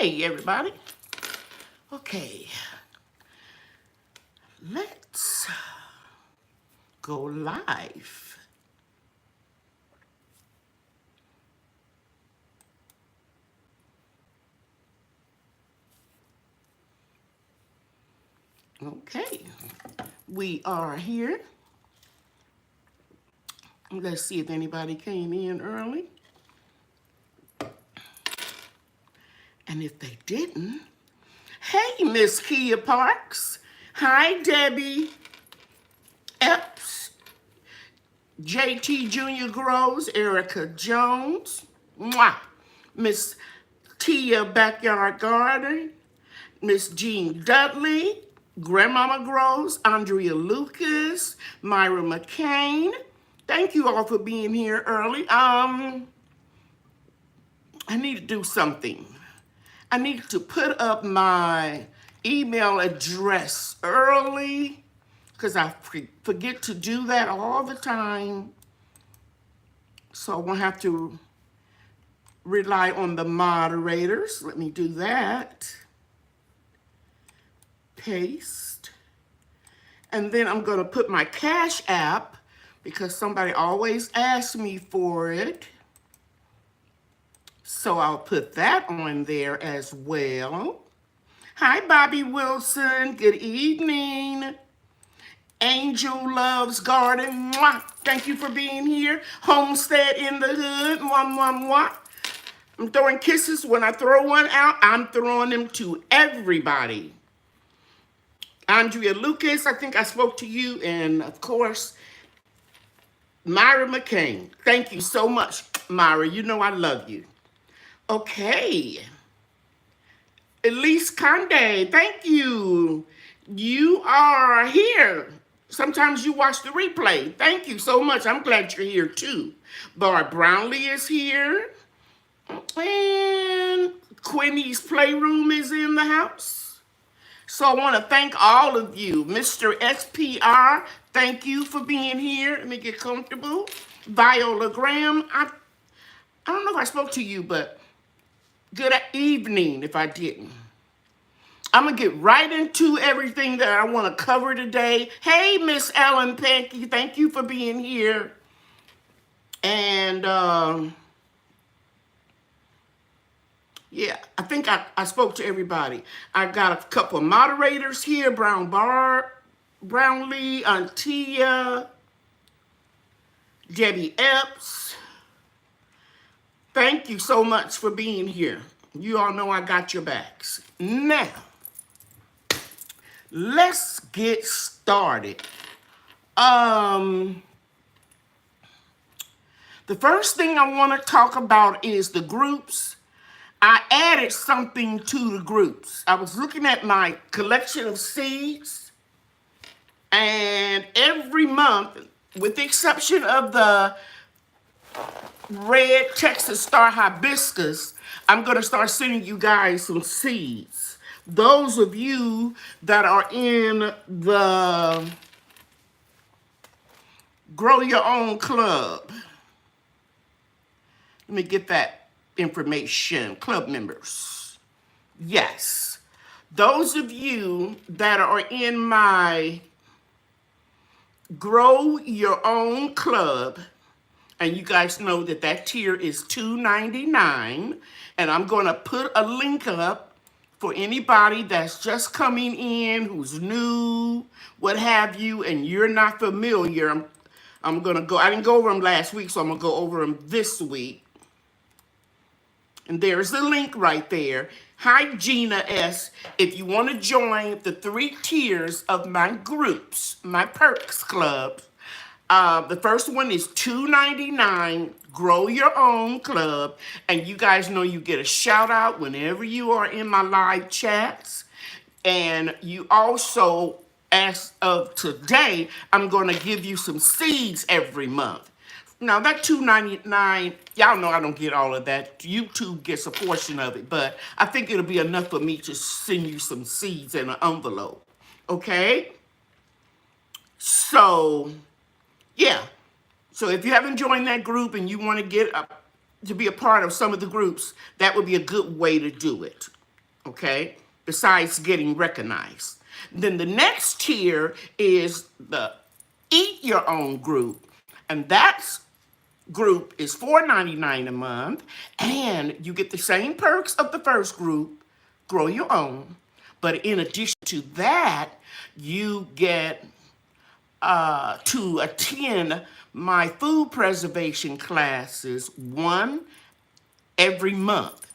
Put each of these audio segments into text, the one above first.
Hey, everybody. Okay, let's go live. Okay, we are here. Let's see if anybody came in early. And if they didn't, hey, Miss Kia Parks. Hi, Debbie Epps, JT Jr. Groves, Erica Jones, mwah, Miss Tia Backyard Garden, Miss Jean Dudley, Grandmama Groves, Andrea Lucas, Myra McCain. Thank you all for being here early. I need to do something. I need to put up my email address early because I forget to do that all the time. So I won't have to rely on the moderators. Let me do that. Paste. And then I'm going to put my Cash App because somebody always asks me for it. So I'll put that on there as well. Hi, Bobby Wilson. Good evening. Angel Loves Garden. Mwah. Thank you for being here. Homestead in the Hood. Mwah, mwah, mwah. I'm throwing kisses. When I throw one out, I'm throwing them to everybody. Andrea Lucas, I think I spoke to you. And, of course, Myra McCain. Thank you so much, Myra. You know I love you. Okay. Elise Conde, thank you. You are here. Sometimes you watch the replay. Thank you so much. I'm glad you're here too. Barb Brownlee is here. And Quinny's Playroom is in the house. So I want to thank all of you. Mr. SPR, thank you for being here. Let me get comfortable. Viola Graham, I don't know if I spoke to you, but good evening if I didn't. I'm going to get right into everything that I want to cover today. Hey, Miss Ellen Pecky, thank you for being here. And, yeah, I think I spoke to everybody. I got a couple of moderators here, Brownlee, Antia, Debbie Epps. Thank you so much for being here. You all know I got your backs. Now, let's get started. The first thing I want to talk about is the groups. I added something to the groups. I was looking at my collection of seeds, and every month, with the exception of the red Texas Star Hibiscus, I'm going to start sending you guys some seeds. Those of you that are in the Grow Your Own Club, let me get that information. Club members. Yes. Those of you that are in my Grow Your Own Club, and you guys know that that tier is $2.99, and I'm going to put a link up for anybody that's just coming in, who's new, what have you, and you're not familiar. I'm going to go, I didn't go over them last week, so I'm going to go over them this week. And there's the link right there. Hi, Gina S. If you want to join the 3 tiers of my groups, my Perks Club, the first one is $2.99, Grow Your Own Club. And you guys know you get a shout out whenever you are in my live chats. And you also, as of today, I'm going to give you some seeds every month. Now, that $2.99, y'all know I don't get all of that. YouTube gets a portion of it, but I think it'll be enough for me to send you some seeds in an envelope, okay? So, yeah. So if you haven't joined that group and you want to get to be a part of some of the groups, that would be a good way to do it, okay, besides getting recognized. Then the next tier is the Eat Your Own group, and that group is $4.99 a month, and you get the same perks of the first group, grow your own, but in addition to that, you get to attend my food preservation classes, one every month.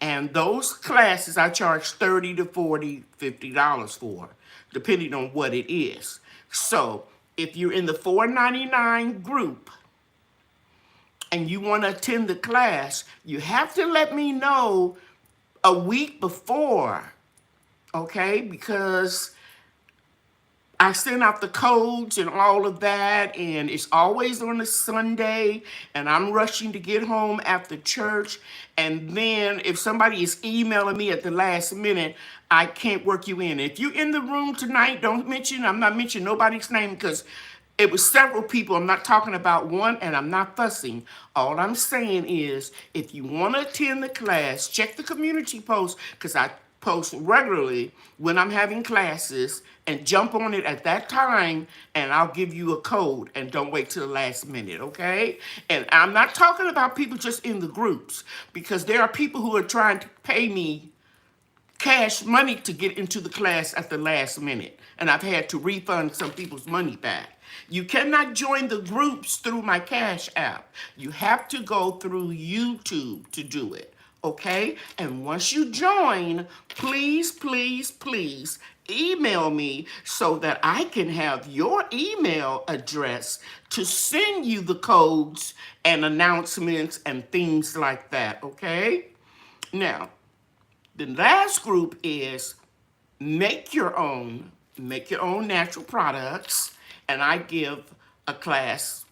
And those classes I charge $30 to $40, $50 for, depending on what it is. So if you're in the $4.99 group and you want to attend the class, you have to let me know a week before, okay? Because I send out the codes and all of that, and it's always on a Sunday, and I'm rushing to get home after church. And then if somebody is emailing me at the last minute, I can't work you in. If you're in the room tonight, I'm not mentioning nobody's name because it was several people. I'm not talking about one, and I'm not fussing. All I'm saying is if you want to attend the class, check the community post because I post regularly when I'm having classes, and jump on it at that time, and I'll give you a code, and don't wait till the last minute, okay? And I'm not talking about people just in the groups, because there are people who are trying to pay me cash money to get into the class at the last minute, and I've had to refund some people's money back. You cannot join the groups through my Cash app. You have to go through YouTube to do it. Okay? And once you join, please, please, please email me so that I can have your email address to send you the codes and announcements and things like that. Okay? Now, the last group is make your own natural products, and I give a class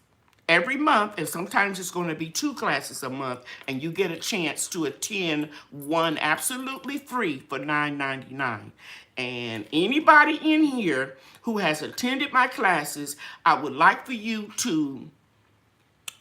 every month, and sometimes it's going to be 2 classes a month, and you get a chance to attend one absolutely free for $9.99. And anybody in here who has attended my classes, I would like for you to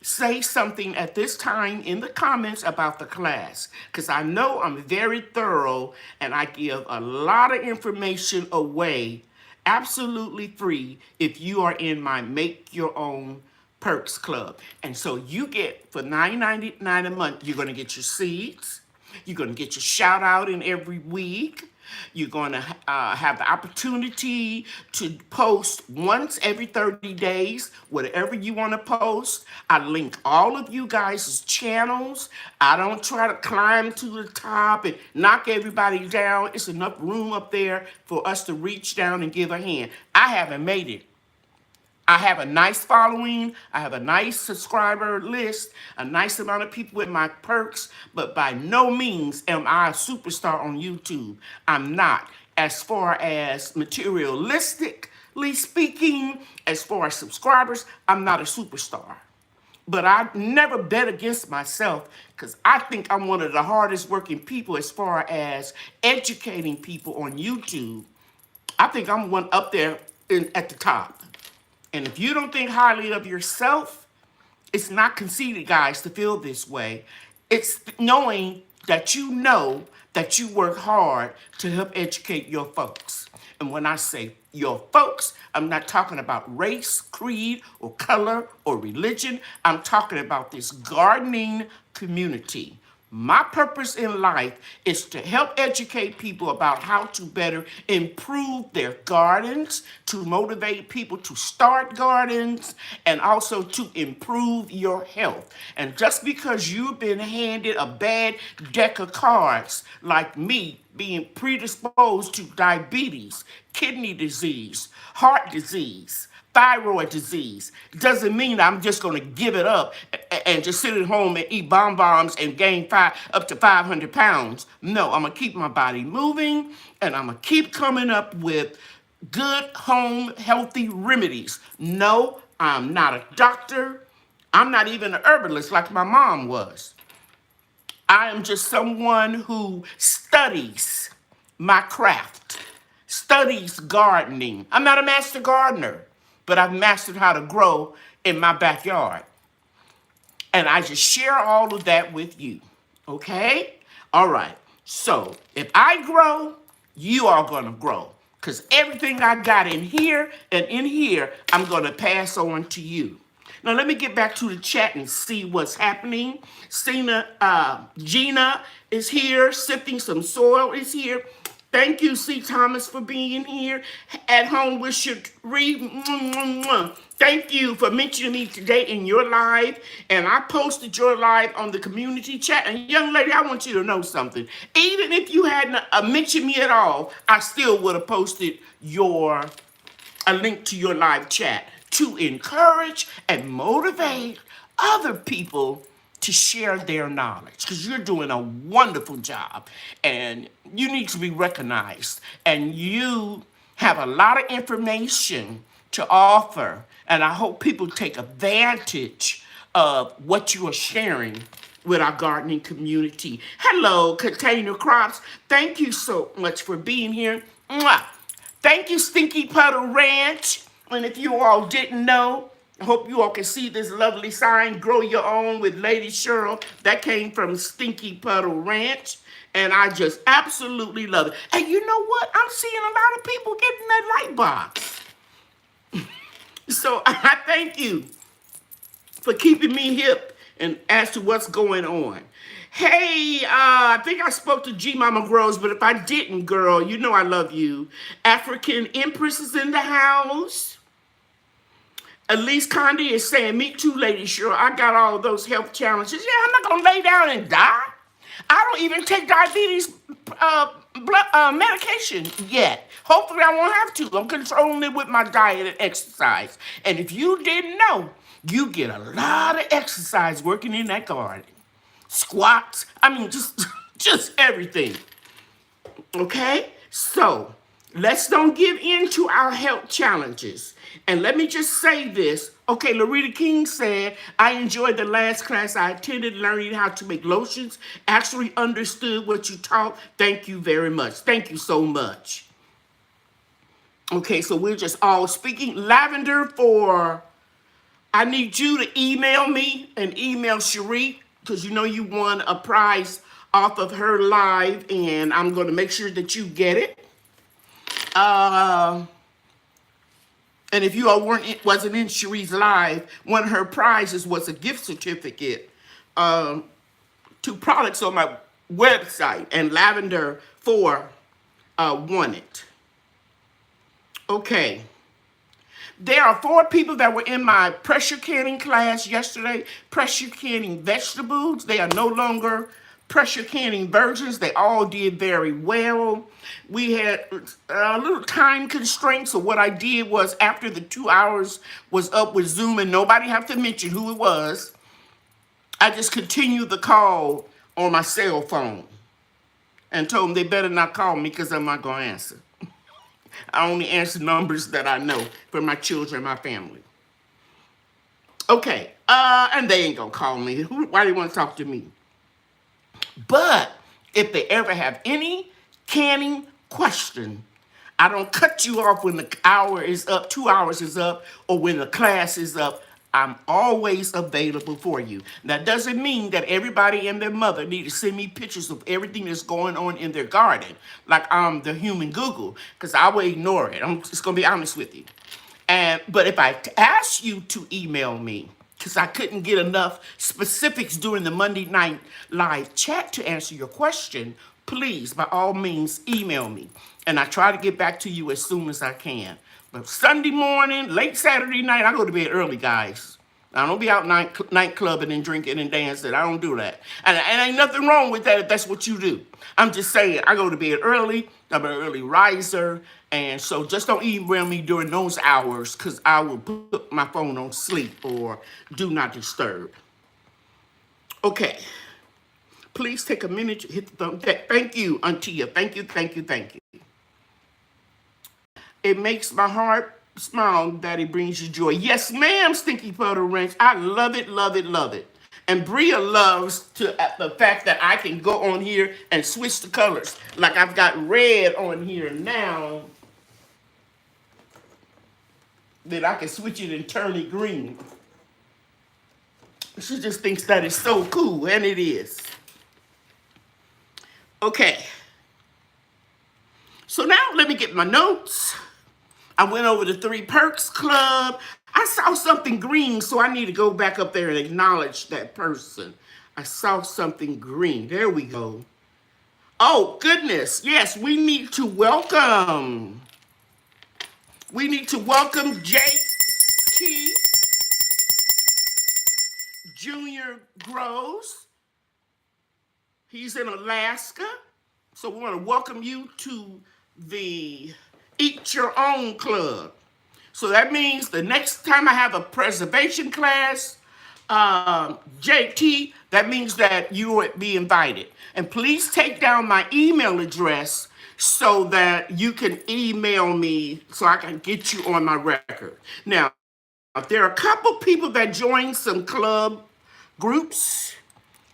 say something at this time in the comments about the class, because I know I'm very thorough and I give a lot of information away absolutely free if you are in my Make Your Own Perks Club. And so you get, for $9.99 a month, you're going to get your seeds, you're going to get your shout out in every week. You're going to have the opportunity to post once every 30 days, whatever you want to post. I link all of you guys' channels. I don't try to climb to the top and knock everybody down. It's enough room up there for us to reach down and give a hand. I haven't made it. I have a nice following, I have a nice subscriber list, a nice amount of people with my perks, but by no means am I a superstar on YouTube. I'm not. As far as materialistically speaking, as far as subscribers, I'm not a superstar. But I never bet against myself because I think I'm one of the hardest working people as far as educating people on YouTube. I think I'm one up there at the top. And if you don't think highly of yourself, it's not conceited, guys, to feel this way. It's knowing that you know that you work hard to help educate your folks. And when I say your folks, I'm not talking about race, creed, or color, or religion. I'm talking about this gardening community. My purpose in life is to help educate people about how to better improve their gardens, to motivate people to start gardens, and also to improve your health. And just because you've been handed a bad deck of cards, like me, being predisposed to diabetes, kidney disease, heart disease, thyroid disease, doesn't mean I'm just going to give it up and just sit at home and eat bonbons and gain up to 500 pounds. No, I'm going to keep my body moving, and I'm going to keep coming up with good home healthy remedies. No, I'm not a doctor. I'm not even an herbalist like my mom was. I am just someone who studies my craft, studies gardening. I'm not a master gardener, but I've mastered how to grow in my backyard. And I just share all of that with you, okay? All right. So if I grow, you are going to grow. Because everything I got in here and in here, I'm going to pass on to you. Now, let me get back to the chat and see what's happening. Gina is here. Sifting some soil is here. Thank you, C. Thomas, for being here. At home with Cheryl. Thank you for mentioning me today in your live. And I posted your live on the community chat. And young lady, I want you to know something. Even if you hadn't mentioned me at all, I still would have posted a link to your live chat to encourage and motivate other people to share their knowledge, because you're doing a wonderful job and you need to be recognized, and you have a lot of information to offer, and I hope people take advantage of what you are sharing with our gardening community. Hello, Container Crops. Thank you so much for being here. Mwah. Thank you, Stinky Puddle Ranch. And if you all didn't know, I hope you all can see this lovely sign, Grow Your Own with Lady Cheryl. That came from Stinky Puddle Ranch. And I just absolutely love it. And you know what? I'm seeing a lot of people getting that light box. So I thank you for keeping me hip and as to what's going on. Hey, I think I spoke to G Mama Grows, but if I didn't, girl, you know I love you. African Empress is in the house. Elise Condi is saying, me too, Lady Cheryl. I got all those health challenges. Yeah, I'm not going to lay down and die. I don't even take diabetes medication yet. Hopefully I won't have to. I'm controlling it with my diet and exercise. And if you didn't know, you get a lot of exercise working in that garden. Squats, I mean, just everything. Okay? So, let's don't give in to our health challenges. And let me just say this. Okay, Loretta King said, I enjoyed the last class I attended, learning how to make lotions. Actually understood what you taught. Thank you very much. Thank you so much. Okay, so we're just all speaking. Lavender I need you to email me and email Cherie, because you know you won a prize off of her live, and I'm going to make sure that you get it. And if you all wasn't in Cherie's live, one of her prizes was a gift certificate to products on my website, and Lavender 4 won it. Okay. There are 4 people that were in my pressure canning class yesterday. Pressure canning vegetables. They are no longer pressure canning virgins. They all did very well. We had a little time constraint. So what I did was, after the 2 hours was up with Zoom, and nobody have to mention who it was, I just continued the call on my cell phone and told them they better not call me, because I'm not going to answer. I only answer numbers that I know for my children and my family. Okay, and they ain't gonna call me. Why do they want to talk to me? But if they ever have any canning question, I don't cut you off when the hour is up, 2 hours is up, or when the class is up. I'm always available for you. That doesn't mean that everybody and their mother need to send me pictures of everything that's going on in their garden, like I'm the human Google, because I will ignore it. I'm just going to be honest with you. But if I ask you to email me, because I couldn't get enough specifics during the Monday night live chat to answer your question, please, by all means, email me. And I try to get back to you as soon as I can. But Sunday morning, late Saturday night, I go to bed early, guys. I don't be out nightclubbing and drinking and dancing. I don't do that. And ain't nothing wrong with that if that's what you do. I'm just saying, I go to bed early. I'm an early riser. And so just don't email me during those hours, because I will put my phone on sleep or do not disturb. Okay. Please take a minute to hit the thumbs up. Thank you, Auntia. Thank you, thank you, thank you. It makes my heart smile that it brings you joy. Yes, ma'am, Stinky Puddle Ranch. I love it, love it, love it. And Bria loves the fact that I can go on here and switch the colors. Like I've got red on here now, that I can switch it and turn it green. She just thinks that is so cool, and it is. Okay. So now let me get my notes. I went over the 3 Perks Club. I saw something green, so I need to go back up there and acknowledge that person. I saw something green. There we go. Oh, goodness. Yes, we need to welcome. We need to welcome JT Junior Groves. He's in Alaska. So we want to welcome you to the Eat Your Own Club. So that means the next time I have a preservation class, JT, that means that you will be invited. And please take down my email address so that you can email me so I can get you on my record. Now, there are a couple people that joined some club groups.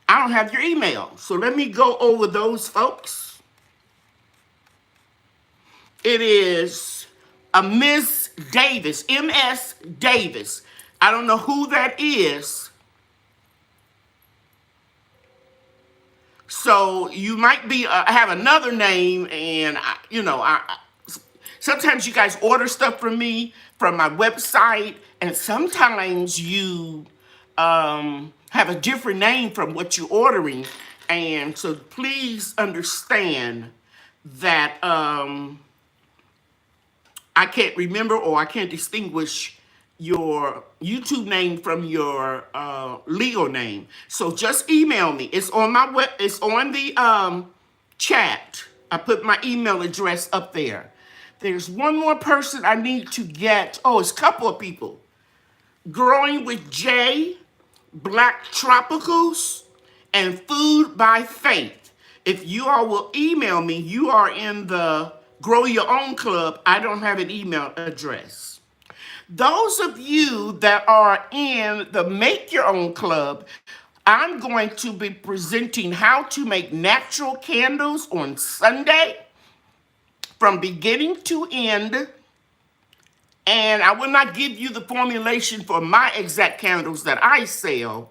I don't have your email. So let me go over those folks. It is a Ms. Davis, M.S. Davis. I don't know who that is. So you might be have another name, and sometimes you guys order stuff from me from my website, and sometimes you have a different name from what you're ordering, and so please understand that I can't remember or I can't distinguish your YouTube name from your legal name. So just email me. It's on my web. It's on the chat. I put my email address up there. There's one more person I need to get. Oh, it's a couple of people. Growing with J, Black Tropicals, and Food by Faith. If you all will email me, you are in the Grow Your Own Club. I don't have an email address. Those of you that are in the Make Your Own Club, I'm going to be presenting how to make natural candles on Sunday from beginning to end. And I will not give you the formulation for my exact candles that I sell,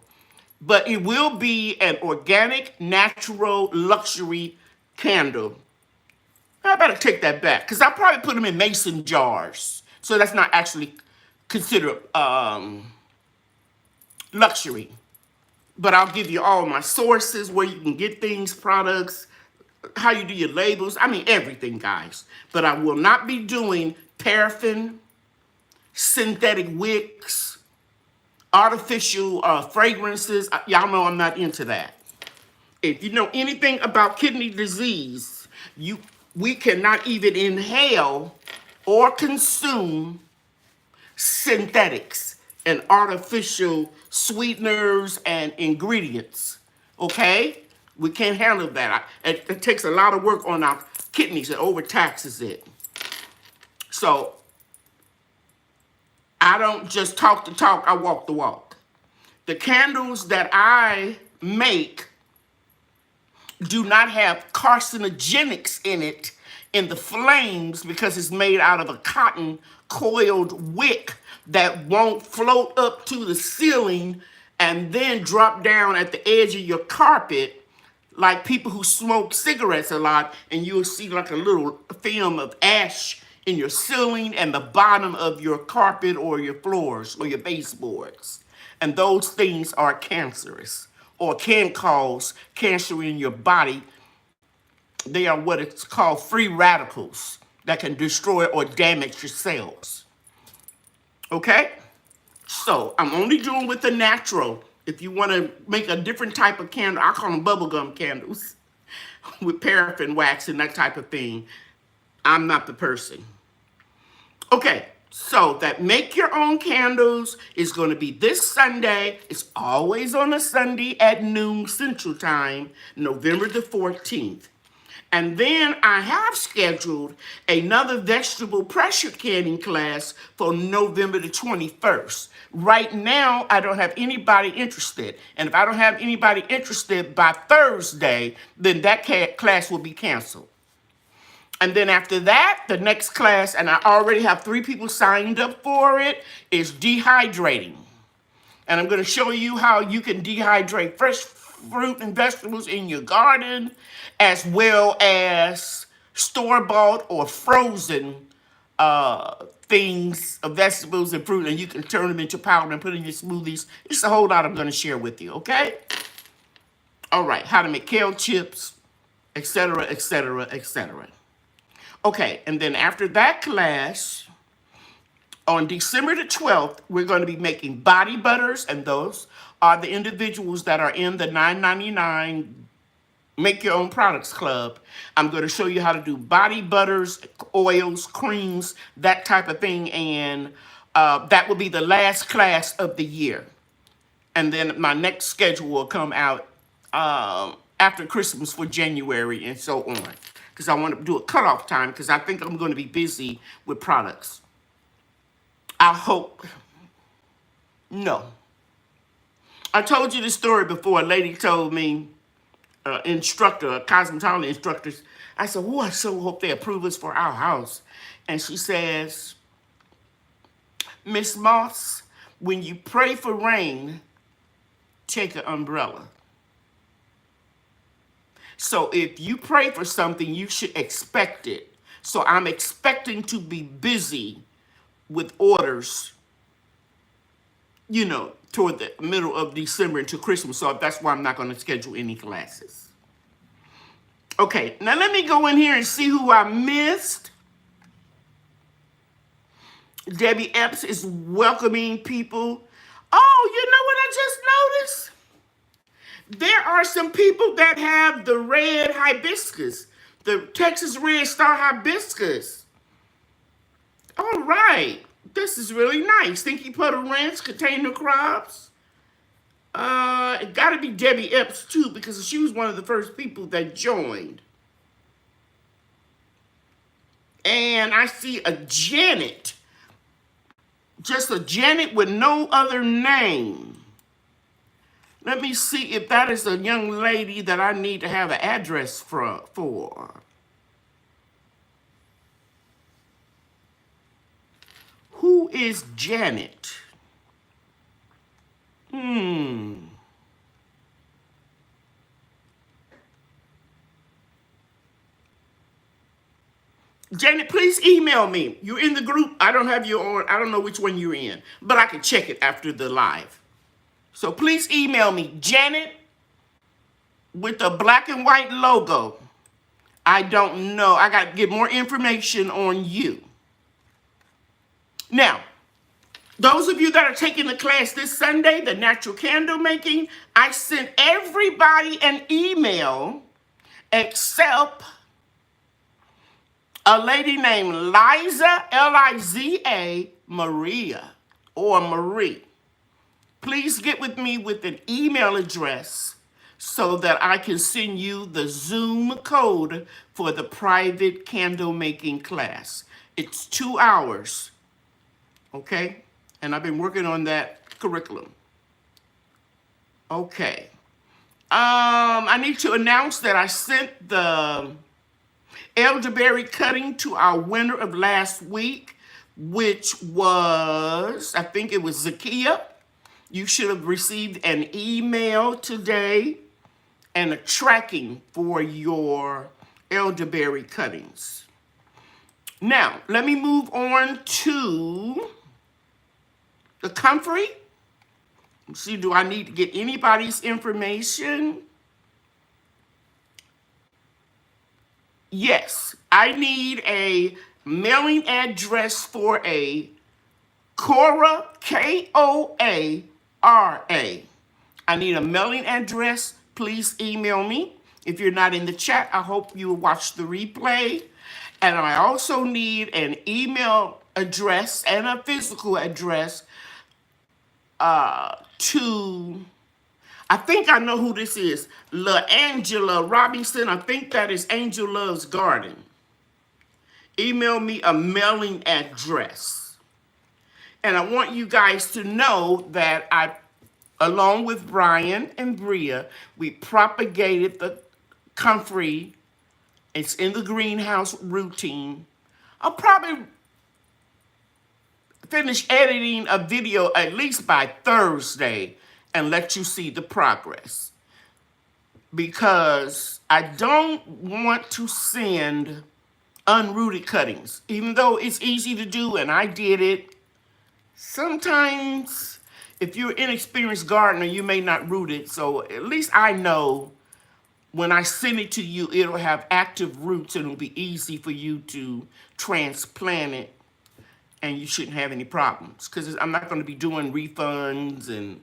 but it will be an organic, natural, luxury candle. I better take that back because I probably put them in mason jars. So that's not actually considered luxury. But I'll give you all my sources, where you can get things, products, how you do your labels. I mean, everything, guys. But I will not be doing paraffin, synthetic wicks, artificial fragrances. Y'all know I'm not into that. If you know anything about kidney disease, we cannot even inhale or consume synthetics and artificial sweeteners and ingredients. Okay? We can't handle that. It takes a lot of work on our kidneys. It overtaxes it. So I don't just talk the talk, I walk the walk. The candles that I make do not have carcinogenics in it in the flames because it's made out of a cotton coiled wick that won't float up to the ceiling and then drop down at the edge of your carpet like people who smoke cigarettes a lot, and you'll see like a little film of ash in your ceiling and the bottom of your carpet or your floors or your baseboards. And those things are cancerous or can cause cancer in your body. They are what it's called free radicals that can destroy or damage your cells. Okay? So I'm only doing with the natural. If you want to make a different type of candle, I call them bubblegum candles with paraffin wax and that type of thing. I'm not the person. Okay, so that Make Your Own Candles is going to be this Sunday. It's always on a Sunday at noon Central Time, November the 14th. And then I have scheduled another vegetable pressure canning class for November the 21st. Right now, I don't have anybody interested. And if I don't have anybody interested by Thursday, then that class will be canceled. And then after that, the next class, and I already have 3 people signed up for it, is dehydrating. And I'm going to show you how you can dehydrate fresh fruit and vegetables in your garden, as well as store-bought or frozen things, vegetables and fruit, and you can turn them into powder and put in your smoothies. It's a whole lot I'm going to share with you, okay? All right, how to make kale chips, etc., etc., etc. Okay, and then after that class, on December the 12th, we're going to be making body butters, and those are the individuals that are in the $9.99 Make Your Own Products Club. I'm going to show you how to do body butters, oils, creams, that type of thing, and that will be the last class of the year. And then my next schedule will come out after Christmas for January and so on, because I want to do a cutoff time, because I think I'm going to be busy with products. I hope. No. I told you this story before. A lady told me, instructor, a cosmetology instructor, I said, oh, I so hope they approve us for our house. And she says, Miss Moss, when you pray for rain, take an umbrella. So if you pray for something, you should expect it. So I'm expecting to be busy with orders, you know, toward the middle of December into Christmas. So that's why I'm not going to schedule any classes. Okay, now let me go in here and see who I missed. Debbie Epps is welcoming people. Oh, you know what I just noticed? There are some people that have the red hibiscus, the Texas Red Star hibiscus. All right, this is really nice. Stinky Puddle Ranch, container crops. It got to be Debbie Epps too, because she was one of the first people that joined. And I see a Janet, just a Janet with no other name. Let me see if that is a young lady that I need to have an address for. Who is Janet? Janet, please email me. You're in the group. I don't have you on. I don't know which one you're in, but I can check it after the live. So please email me, Janet, with the black and white logo. I don't know. I got to get more information on you. Now, those of you that are taking the class this Sunday, the natural candle making, I sent everybody an email except a lady named Liza, Liza Maria, or Marie. Please get with me with an email address so that I can send you the Zoom code for the private candle making class. It's 2 hours, okay? And I've been working on that curriculum. Okay. I need to announce that I sent the elderberry cutting to our winner of last week, which was, I think it was Zakia. You should have received an email today and a tracking for your elderberry cuttings. Now, let me move on to the comfrey. Let's see, do I need to get anybody's information? Yes, I need a mailing address for a Koara, Koara. I need a mailing address. Please email me. If you're not in the chat, I hope you will watch the replay. And I also need an email address and a physical address to, I think I know who this is, La Angela Robinson. I think that is Angel Loves Garden. Email me a mailing address. And I want you guys to know that I, along with Brian and Bria, we propagated the comfrey. It's in the greenhouse routine. I'll probably finish editing a video at least by Thursday and let you see the progress. because I don't want to send unrooted cuttings. Even though it's easy to do and I did it, sometimes if you're an inexperienced gardener, you may not root it. So at least I know when I send it to you, it'll have active roots and it'll be easy for you to transplant it and you shouldn't have any problems. Because I'm not going to be doing refunds and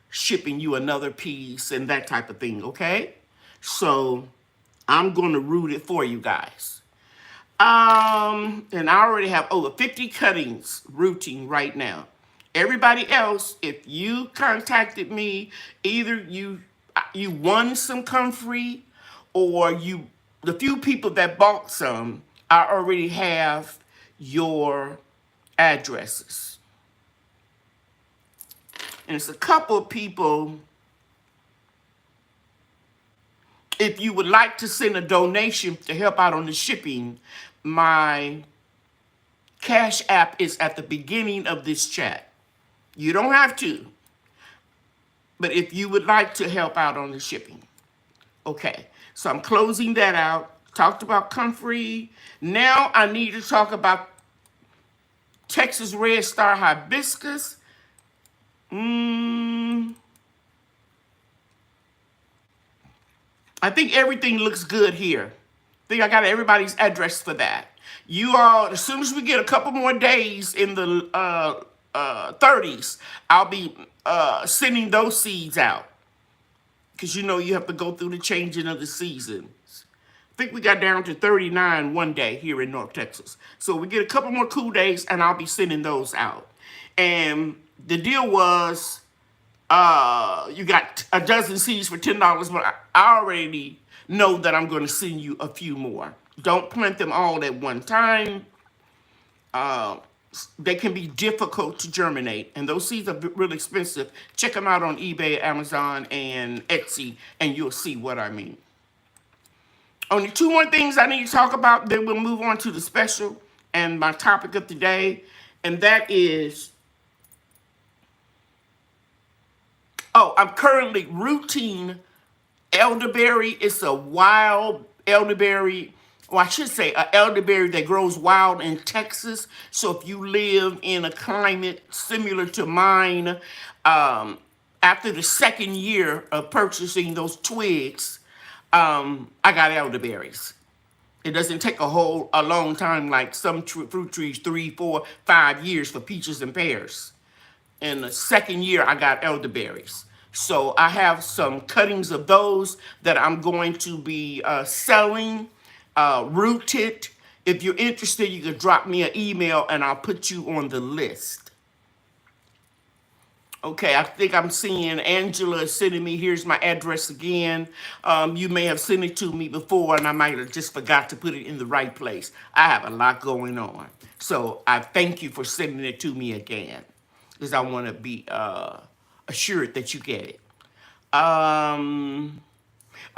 shipping you another piece and that type of thing, okay? So I'm going to root it for you guys. And I already have over 50 cuttings rooting right now. Everybody else, if you contacted me, either you won some comfrey or the few people that bought some, I already have your addresses. And it's a couple of people. If you would like to send a donation to help out on the shipping, my Cash App is at the beginning of this chat. You don't have to, but if you would like to help out on the shipping. Okay, so I'm closing that out. Talked about comfrey. Now I need to talk about Texas Red Star Hibiscus. I think everything looks good here. I think I got everybody's address for that. You all, as soon as we get a couple more days in the 30s, I'll be sending those seeds out. Because you know you have to go through the changing of the seasons. I think we got down to 39 one day here in North Texas. So we get a couple more cool days and I'll be sending those out. And the deal was, you got a dozen seeds for $10, but I already know that I'm going to send you a few more. Don't plant them all at one time. They can be difficult to germinate, and those seeds are really expensive. Check them out on eBay, Amazon, and Etsy, and you'll see what I mean. Only two more things I need to talk about, then we'll move on to the special and my topic of today, and that is, I'm currently rooting elderberry. It's a wild elderberry. Well, I should say an elderberry that grows wild in Texas. So if you live in a climate similar to mine, after the second year of purchasing those twigs, I got elderberries. It doesn't take a long time like some fruit trees, 3, 4, 5 years for peaches and pears. In the second year, I got elderberries. So I have some cuttings of those that I'm going to be selling. Rooted. If you're interested, you can drop me an email and I'll put you on the list. Okay, I think I'm seeing Angela sending me, here's my address again. You may have sent it to me before and I might have just forgot to put it in the right place. I have a lot going on. So I thank you for sending it to me again, because I want to be assured that you get it.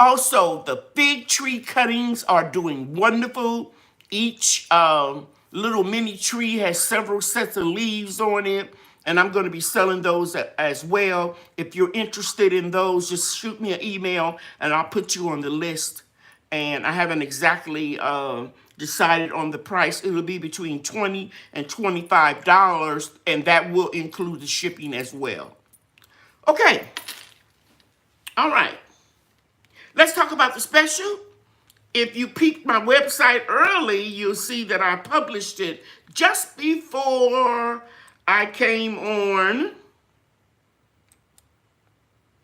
Also, the fig tree cuttings are doing wonderful. Each little mini tree has several sets of leaves on it, and I'm going to be selling those as well. If you're interested in those, just shoot me an email, and I'll put you on the list. And I haven't exactly decided on the price. It'll be between $20 and $25, and that will include the shipping as well. Okay. All right. Let's talk about the special. If you peeked my website early, you'll see that I published it just before I came on.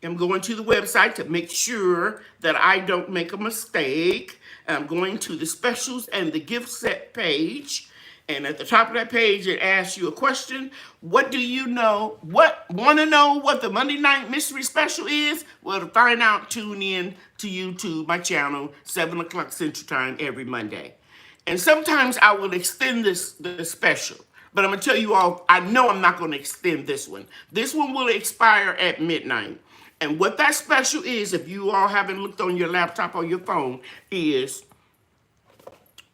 I'm going to the website to make sure that I don't make a mistake. I'm going to the specials and the gift set page. And at the top of that page, it asks you a question. What do you know? Want to know what the Monday Night Mystery Special is? Well, to find out, tune in to YouTube, my channel, 7 o'clock Central Time every Monday. And sometimes I will extend the special. But I'm going to tell you all, I know I'm not going to extend this one. This one will expire at midnight. And what that special is, if you all haven't looked on your laptop or your phone, is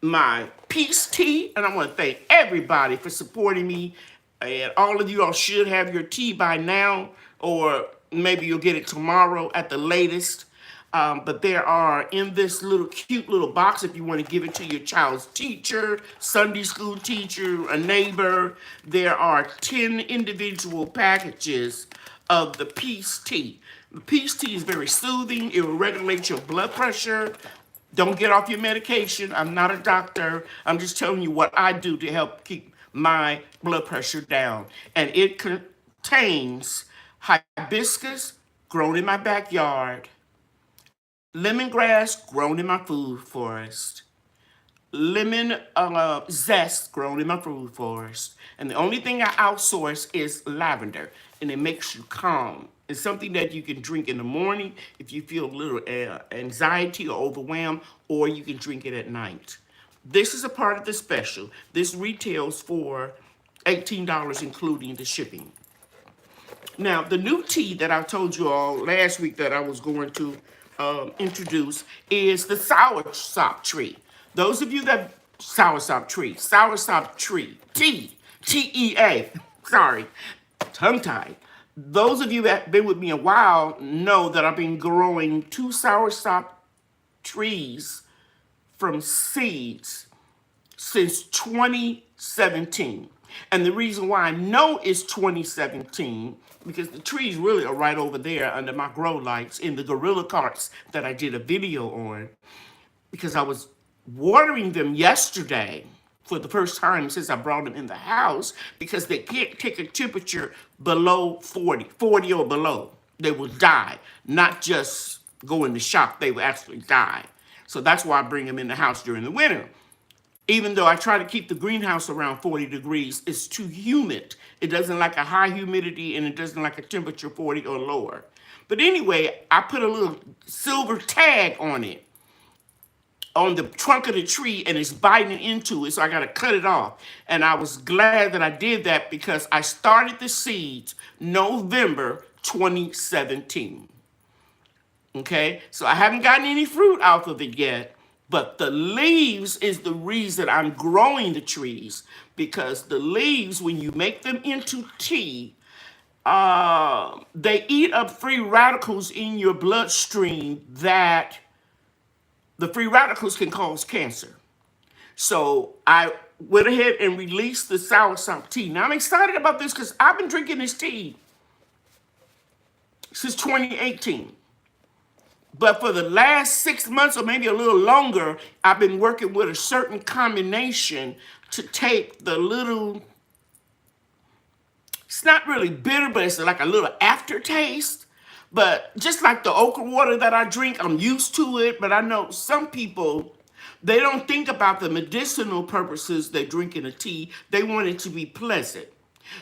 my peace tea. And I want to thank everybody for supporting me. And all of you all should have your tea by now, or maybe you'll get it tomorrow at the latest. But there are in this little cute little box if you want to give it to your child's teacher, Sunday school teacher, a neighbor. There are 10 individual packages of the peace tea. The peace tea is very soothing. It will regulate your blood pressure. Don't get off your medication. I'm not a doctor. I'm just telling you what I do to help keep my blood pressure down. And it contains hibiscus grown in my backyard, lemongrass grown in my food forest, lemon zest grown in my food forest. And the only thing I outsource is lavender, and it makes you calm. It's something that you can drink in the morning if you feel a little anxiety or overwhelmed, or you can drink it at night. This is a part of the special. This retails for $18, including the shipping. Now, the new tea that I told you all last week that I was going to introduce is the Soursop tree. Those of you that Soursop tree, Tea, sorry, tongue-tied. Those of you that have been with me a while know that I've been growing 2 soursop trees from seeds since 2017. And the reason why I know it's 2017, because the trees really are right over there under my grow lights in the gorilla carts that I did a video on, because I was watering them yesterday for the first time since I brought them in the house, because they can't take a temperature below 40 or below. They will die, not just go into shock, they will actually die. So that's why I bring them in the house during the winter. Even though I try to keep the greenhouse around 40 degrees, it's too humid. It doesn't like a high humidity, and it doesn't like a temperature 40 or lower. But anyway, I put a little silver tag on it, on the trunk of the tree, and it's biting into it, so I got to cut it off. And I was glad that I did that, because I started the seeds November 2017. Okay, so I haven't gotten any fruit out of it yet. But the leaves is the reason I'm growing the trees, because the leaves, when you make them into tea, they eat up free radicals in your bloodstream that the free radicals can cause cancer. So I went ahead and released the Soursop tea. Now I'm excited about this because I've been drinking this tea since 2018. But for the last 6 months or maybe a little longer, I've been working with a certain combination to take the little, it's not really bitter, but it's like a little aftertaste. But just like the okra water that I drink, I'm used to it. But I know some people, they don't think about the medicinal purposes they drink in a tea. They want it to be pleasant.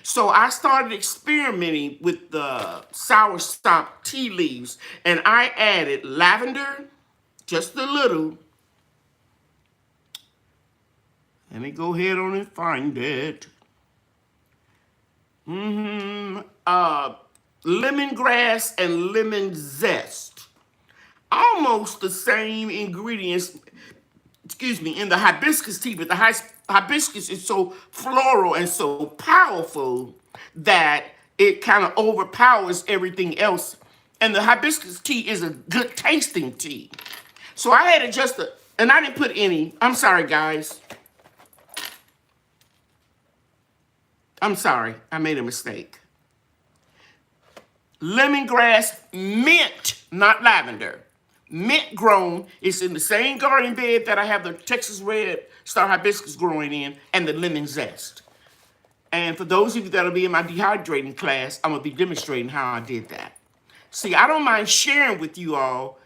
So I started experimenting with the Soursop tea leaves, and I added lavender, just a little. Let me go ahead on and find it. Lemongrass and lemon zest. Almost the same ingredients, in the hibiscus tea, but the hibiscus is so floral and so powerful that it kind of overpowers everything else. And the hibiscus tea is a good tasting tea. So I had it and I didn't put any, I'm sorry guys. I'm sorry, I made a mistake. Lemongrass, mint, not lavender. Mint grown. It's in the same garden bed that I have the Texas Red Star Hibiscus growing in, and the lemon zest. And for those of you that'll be in my dehydrating class, I'm going to be demonstrating how I did that. See, I don't mind sharing with you all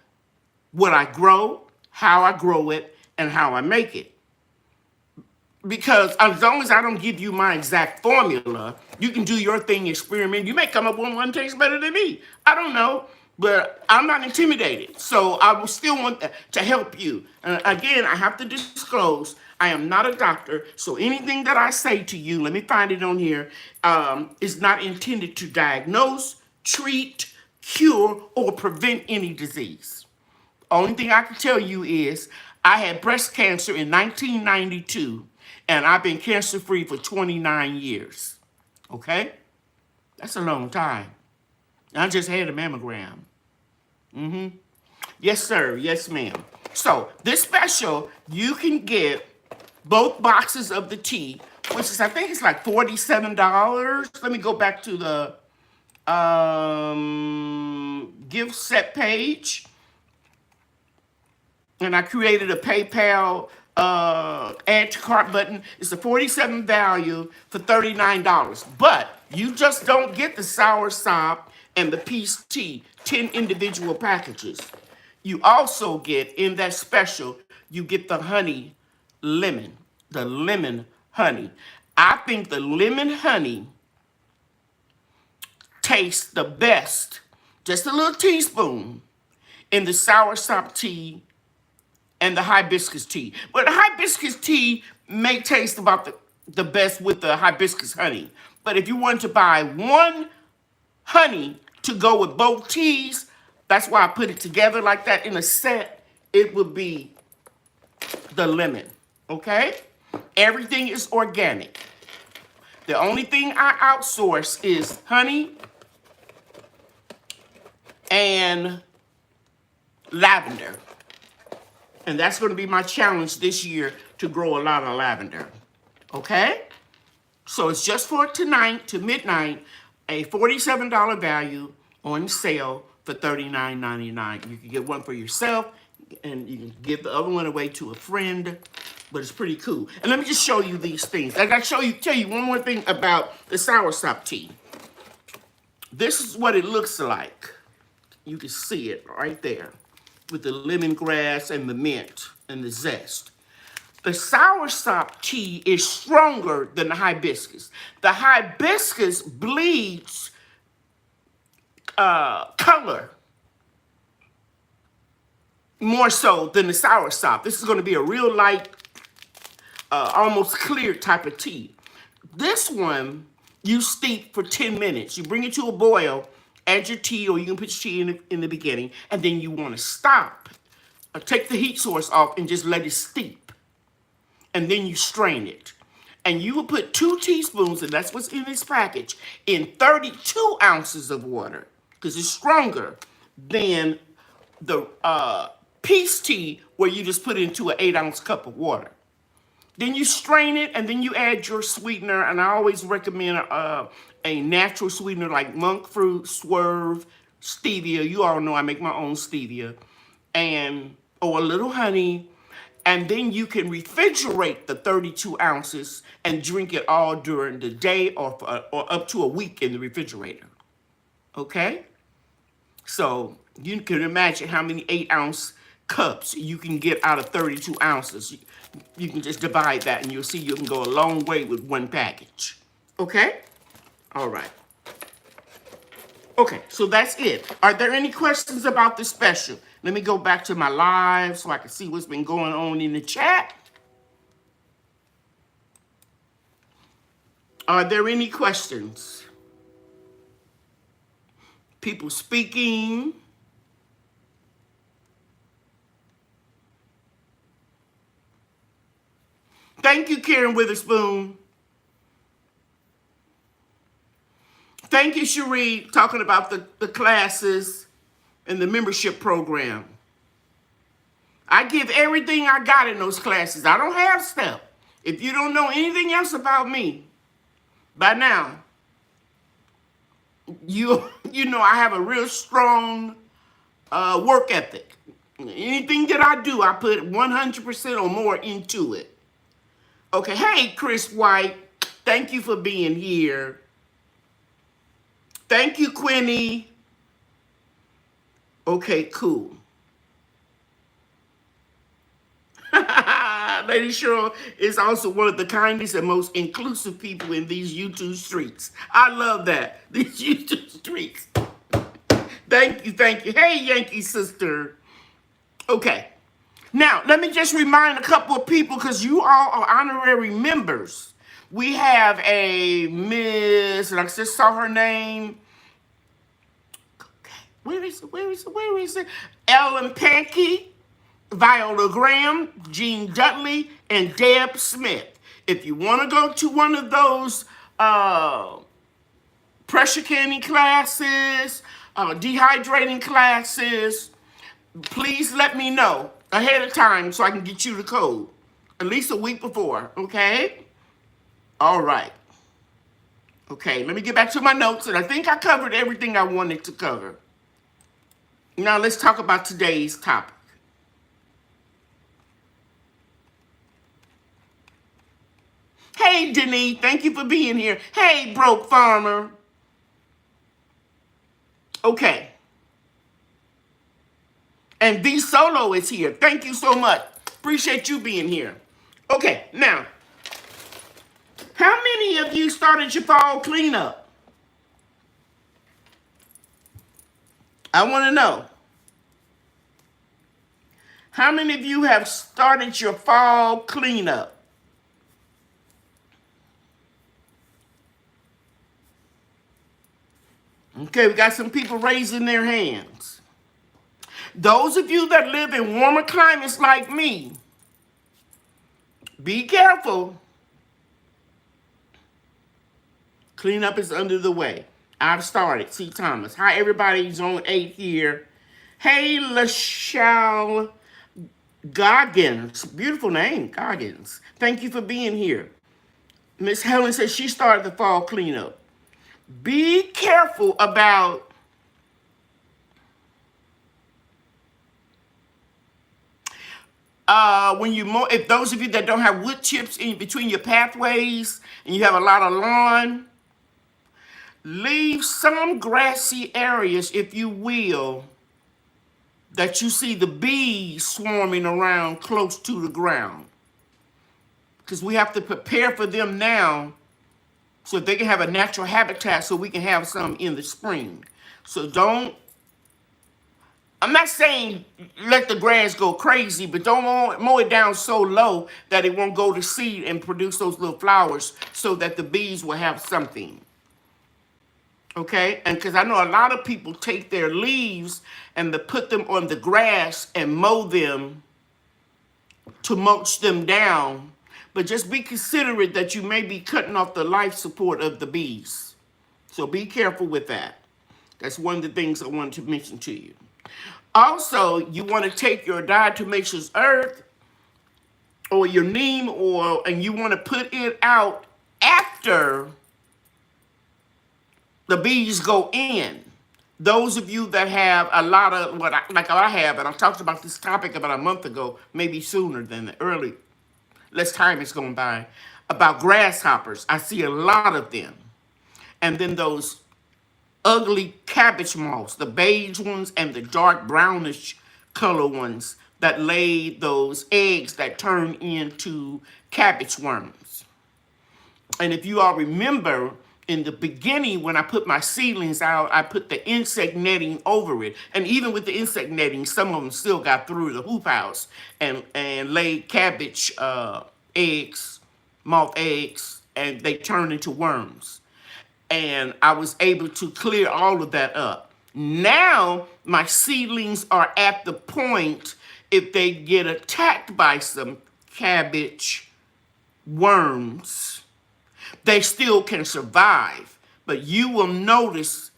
what I grow, how I grow it, and how I make it. Because as long as I don't give you my exact formula, you can do your thing, experiment. You may come up with one tastes better than me. I don't know. But I'm not intimidated, so I will still want to help you. Again, I have to disclose, I am not a doctor, so anything that I say to you, let me find it on here, is not intended to diagnose, treat, cure, or prevent any disease. Only thing I can tell you is I had breast cancer in 1992, and I've been cancer-free for 29 years. Okay? That's a long time. I just had a mammogram. Yes, sir. Yes, ma'am. So this special, you can get both boxes of the tea, which is, I think it's like $47. Let me go back to the gift set page. And I created a PayPal add to cart button. It's a $47 value for $39. But you just don't get the Soursop and the Peace Tea, 10 individual packages. You also get, in that special, you get the honey lemon, the lemon honey. I think the lemon honey tastes the best, just a little teaspoon, in the Soursop tea and the hibiscus tea. But the hibiscus tea may taste about the best with the hibiscus honey. But if you want to buy one honey to go with both teas, that's why I put it together like that in a set. It would be the lemon, okay? Everything is organic. The only thing I outsource is honey and lavender. And that's going to be my challenge this year, to grow a lot of lavender. Okay? So it's just for tonight to midnight, a $47 value on sale for $39.99. You can get one for yourself, and you can give the other one away to a friend. But it's pretty cool. And let me just show you these things. I got to tell you one more thing about the Soursop tea. This is what it looks like. You can see it right there, with the lemongrass and the mint and the zest. The Soursop tea is stronger than the hibiscus. The hibiscus bleeds color more so than the Soursop. This is going to be a real light, almost clear type of tea. This one, you steep for 10 minutes. You bring it to a boil, add your tea, or you can put your tea in the beginning, and then you want to stop. Take the heat source off and just let it steep. And then you strain it. And you will put 2 teaspoons, and that's what's in this package, in 32 ounces of water, because it's stronger than the peace tea, where you just put it into an 8-ounce cup of water. Then you strain it, and then you add your sweetener, and I always recommend a natural sweetener like monk fruit, swerve, stevia. You all know I make my own stevia. Or a little honey. And then you can refrigerate the 32 ounces and drink it all during the day, or up to a week in the refrigerator. Okay? So you can imagine how many 8-ounce cups you can get out of 32 ounces. You can just divide that, and you'll see you can go a long way with one package. Okay? All right. Okay, so that's it. Are there any questions about this special? Let me go back to my live so I can see what's been going on in the chat. Are there any questions? People speaking? Thank you, Karen Witherspoon. Thank you, Cherie, talking about the classes and the membership program. I give everything I got in those classes. I don't have stuff. If you don't know anything else about me by now, you know I have a real strong work ethic. Anything that I do, I put 100% or more into it. Okay, hey, Chris White, thank you for being here. Thank you, Quinny. Okay, cool. Lady Cheryl is also one of the kindest and most inclusive people in these YouTube streets. I love that. These YouTube streets. Thank you, thank you. Hey, Yankee sister. Okay. Now, let me just remind a couple of people, because you all are honorary members. We have a Miss, and I just saw her name. Okay, where is it? Ellen Pankey, Viola Graham, Jean Dudley, and Deb Smith. If you want to go to one of those pressure canning classes, dehydrating classes, please let me know ahead of time so I can get you the code. At least a week before, okay? All right. Okay, let me get back to my notes, and I think I covered everything I wanted to cover. Now let's talk about today's topic. Hey, Denise, thank you for being here. Hey, Broke Farmer. Okay. And V Solo is here. Thank you so much. Appreciate you being here. Okay, now, how many of you started your fall cleanup? I want to know. How many of you have started your fall cleanup? Okay, we got some people raising their hands. Those of you that live in warmer climates like me, be careful. Cleanup is under the way. I've started. See Thomas. Hi, everybody's on 8 here. Hey, LaShalle Goggins. Beautiful name, Goggins. Thank you for being here. Miss Helen says she started the fall cleanup. Be careful about when you mow. If those of you that don't have wood chips in between your pathways and you have a lot of lawn, leave some grassy areas, if you will, that you see the bees swarming around close to the ground. Because we have to prepare for them now so they can have a natural habitat so we can have some in the spring. So I'm not saying let the grass go crazy, but don't mow it down so low that it won't go to seed and produce those little flowers so that the bees will have something. Okay? And because I know a lot of people take their leaves and they put them on the grass and mow them to mulch them down. But just be considerate that you may be cutting off the life support of the bees. So be careful with that. That's one of the things I wanted to mention to you. Also, you want to take your diatomaceous earth or your neem oil and you want to put it out after the bees go in. Those of you that have a lot of, like I have, and I talked about this topic about a month ago, maybe sooner than early, less time is going by, about grasshoppers. I see a lot of them. And then those ugly cabbage moths, the beige ones and the dark brownish color ones that lay those eggs that turn into cabbage worms. And if you all remember, in the beginning, when I put my seedlings out, I put the insect netting over it. And even with the insect netting, some of them still got through the hoop house and laid cabbage eggs, moth eggs, and they turned into worms. And I was able to clear all of that up. Now, my seedlings are at the point, if they get attacked by some cabbage worms, they still can survive. But you will notice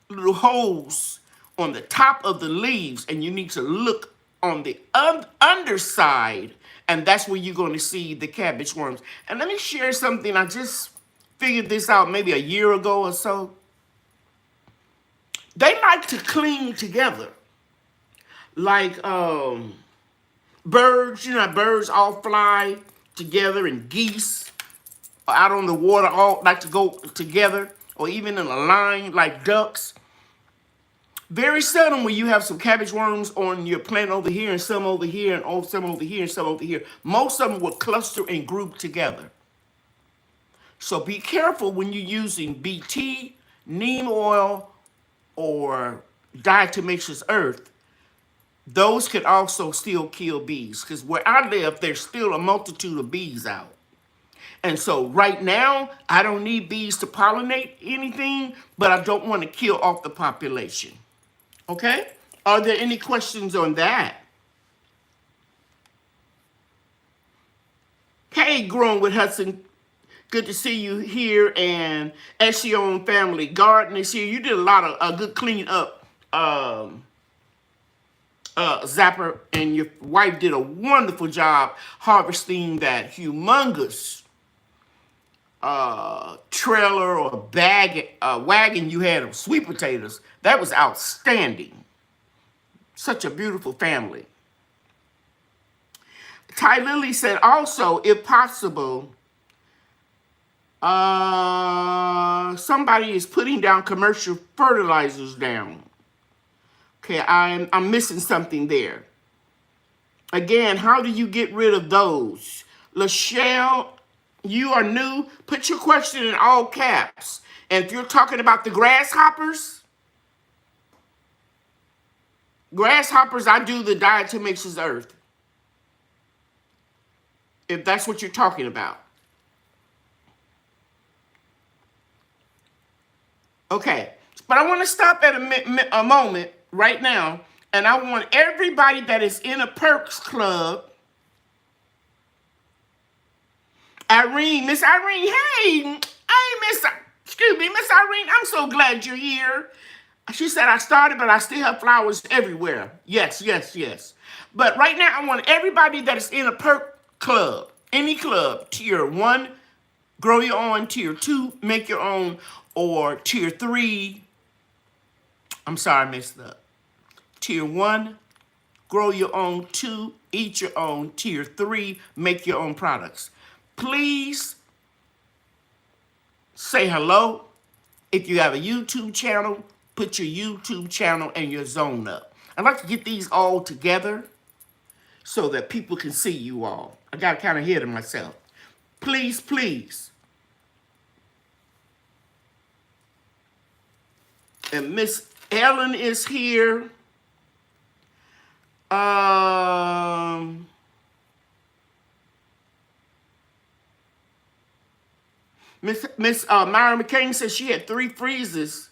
little holes on the top of the leaves, and you need to look on the underside, and that's where you're going to see the cabbage worms. And let me share something. I just figured this out maybe a year ago or so. They like to cling together. Like birds, you know, birds all fly together, and geese out on the water all like to go together, or even in a line like ducks. Very seldom when you have some cabbage worms on your plant over here and some over here and some over here and some over here. Most of them will cluster and group together. So be careful when you're using BT, neem oil, or diatomaceous earth. Those could also still kill bees, because where I live, there's still a multitude of bees out. And so right now, I don't need bees to pollinate anything, but I don't want to kill off the population. Okay? Are there any questions on that? Hey, Growing with Hudson. Good to see you here. And Eshion Family Garden is here. You did a lot of good clean up Zapper and your wife did a wonderful job harvesting that humongous trailer or wagon you had of sweet potatoes. That was outstanding. Such a beautiful family. Ty Lily said also, if possible, somebody is putting down commercial fertilizers down. Okay, I'm missing something there. Again, how do you get rid of those? Lachelle, you are new. Put your question in all caps. And if you're talking about the grasshoppers, I do the diatomaceous earth. If that's what you're talking about. Okay, but I want to stop at a moment right now, and I want everybody that is in a Perks Club. Miss Irene, hey, excuse me, Miss Irene, I'm so glad you're here. She said, I started, but I still have flowers everywhere. Yes, yes, yes. But right now, I want everybody that is in a Perk Club, any club, tier 1, grow your own, tier 2, make your own, or tier 3, I'm sorry, I messed up. Tier 1, grow your own, 2, eat your own, tier 3, make your own products. Please say hello. If you have a YouTube channel, put your YouTube channel and your zone up. I'd like to get these all together so that people can see you all. I got kind of ahead of myself. Please, please. And Miss Ellen is here. Miss Myra McCain says she had 3 freeze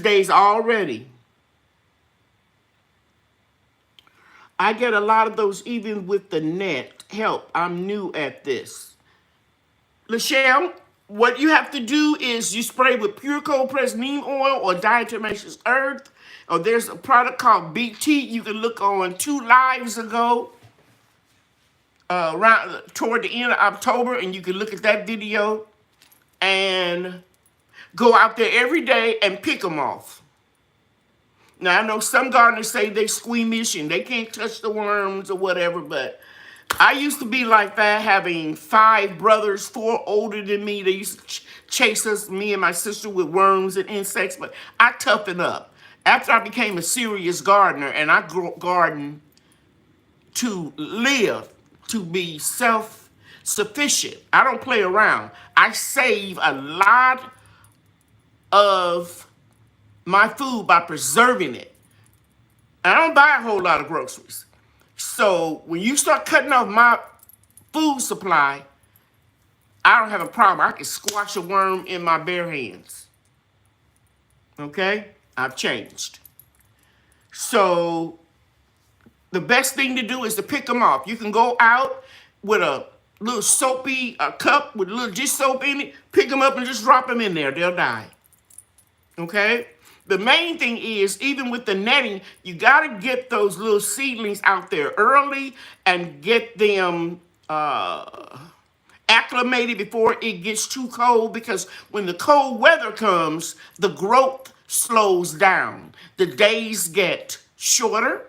days already. I get a lot of those even with the net. Help, I'm new at this. Lachelle, what you have to do is you spray with pure cold pressed neem oil or diatomaceous earth. Or there's a product called BT you can look on 2 lives ago. Around toward the end of October, and you can look at that video and go out there every day and pick them off. Now, I know some gardeners say they squeamish and they can't touch the worms or whatever, but I used to be like that, having 5 brothers, 4 older than me. They used to chase us, me and my sister, with worms and insects, but I toughened up. After I became a serious gardener, and I garden to live, to be self-sufficient. I don't play around. I save a lot of my food by preserving it. I don't buy a whole lot of groceries. So when you start cutting off my food supply, I don't have a problem. I can squash a worm in my bare hands. Okay? I've changed. So the best thing to do is to pick them off. You can go out with a little soapy cup with a little dish soap in it, pick them up and just drop them in there. They'll die. Okay? The main thing is, even with the netting, you got to get those little seedlings out there early and get them acclimated before it gets too cold, because when the cold weather comes, the growth slows down. The days get shorter.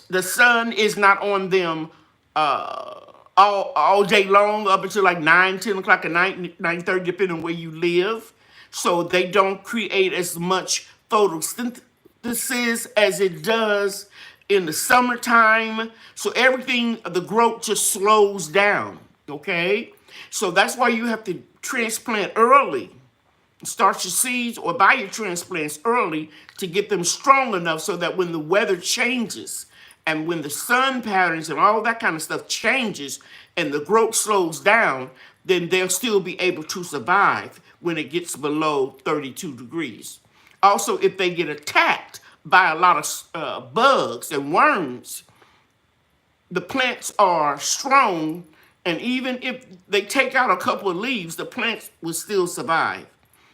The sun is not on them all day long up until like 9, 10 o'clock at night, 9:30, depending on where you live. So they don't create as much photosynthesis as it does in the summertime. So everything, the growth just slows down, okay? So that's why you have to transplant early. Start your seeds or buy your transplants early to get them strong enough so that when the weather changes and when the sun patterns and all that kind of stuff changes and the growth slows down, then they'll still be able to survive when it gets below 32 degrees. Also, if they get attacked by a lot of bugs and worms, the plants are strong, and even if they take out a couple of leaves, the plants will still survive.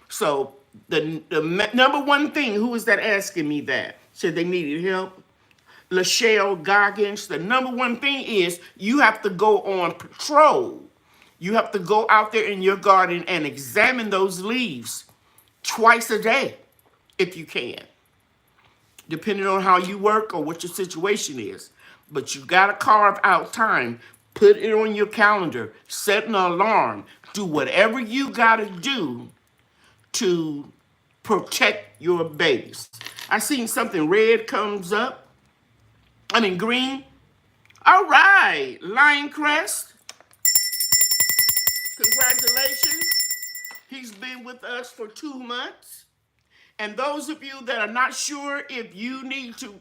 So the number one thing, who is that asking me that? said they needed help. Cherylorganicff, the number one thing is you have to go on patrol. You have to go out there in your garden and examine those leaves twice a day, if you can, depending on how you work or what your situation is. But you got to carve out time, put it on your calendar, set an alarm, do whatever you got to do to protect your babies. I seen something red comes up. I mean green. All right, Lion Crest. Congratulations. He's been with us for 2 months. And those of you that are not sure if you need to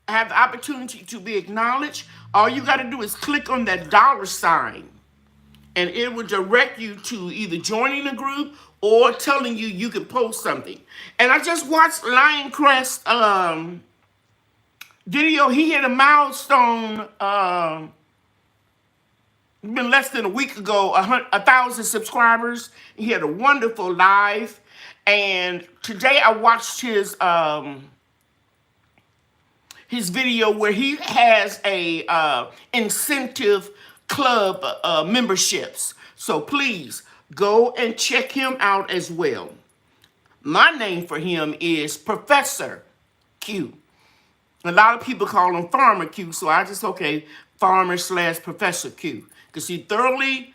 have the opportunity to be acknowledged, all you got to do is click on that $sign. And it will direct you to either joining a group or telling you you can post something. And I just watched Lion Crest video. He hit a milestone been less than a week ago, 1,000 subscribers. He had a wonderful live. And today I watched his video where he has a incentive club memberships. So please go and check him out as well. My name for him is Professor Q. A lot of people call him Farmer Q, so I just, okay, Farmer/Professor Q. Because he thoroughly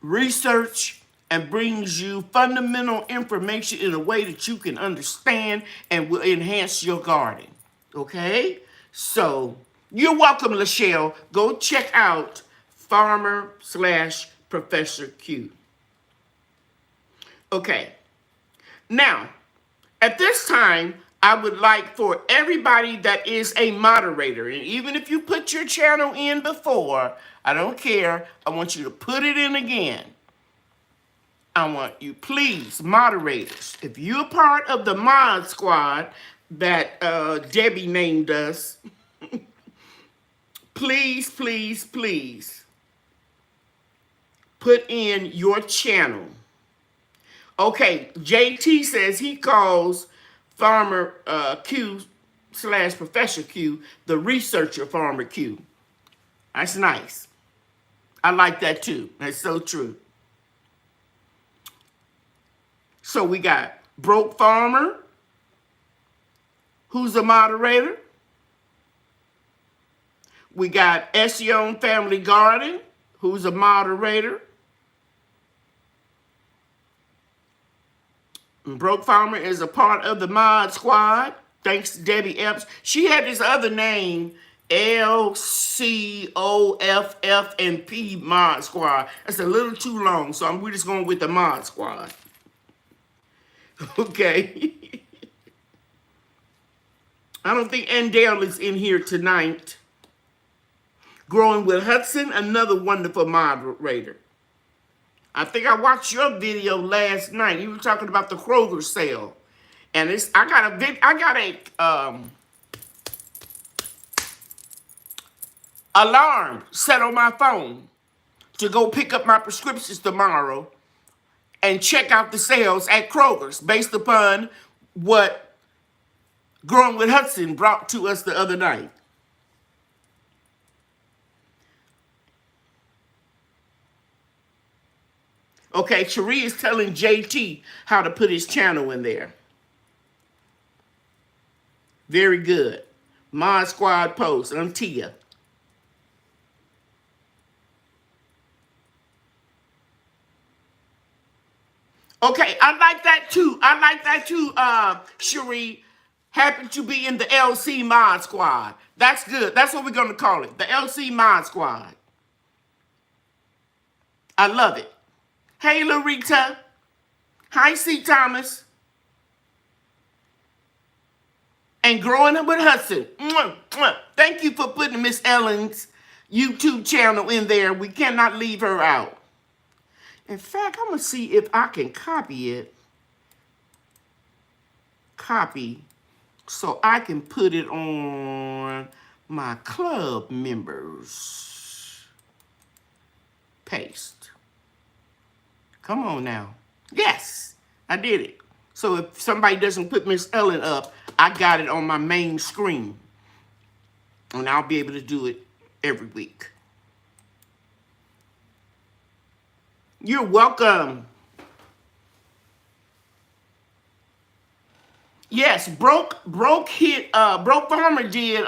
research and brings you fundamental information in a way that you can understand and will enhance your garden. Okay? So, you're welcome, Lachelle. Go check out Farmer/Professor Q. Okay. Now, at this time, I would like for everybody that is a moderator, and even if you put your channel in before, I don't care. I want you to put it in again. I want you, please, moderators, if you're part of the mod squad that Debbie named us, please, please, please put in your channel. Okay, JT says he calls Farmer Q/Professor Q the researcher Farmer Q. That's nice. I like that too. That's so true. So we got Broke Farmer, who's a moderator. We got Ession Family Garden, who's a moderator. And Broke Farmer is a part of the mod squad. Thanks to Debbie Epps. She had this other name, LCOFF&P mod squad. That's a little too long, so we're just going with the mod squad. Okay. I don't think Andale is in here tonight. Growing with Hudson, another wonderful moderator. I think I watched your video last night. You were talking about the Kroger sale. And I got a alarm set on my phone to go pick up my prescriptions tomorrow and check out the sales at Kroger's based upon what Growing with Hudson brought to us the other night. Okay, Cherie is telling JT how to put his channel in there. Very good. Mod Squad post, Tia. Okay, I like that too. Cherie. Happen to be in the LC Mod Squad. That's good. That's what we're going to call it. The LC Mod Squad. I love it. Hey, Larita. Hi, C. Thomas. And Growing Up with Hudson. Mwah, mwah. Thank you for putting Miss Ellen's YouTube channel in there. We cannot leave her out. In fact, I'm going to see if I can copy it. Copy. So I can put it on my club members. Paste. Come on now. Yes, I did it. So if somebody doesn't put Miss Ellen up, I got it on my main screen. And I'll be able to do it every week. You're welcome. Yes, Broke Farmer did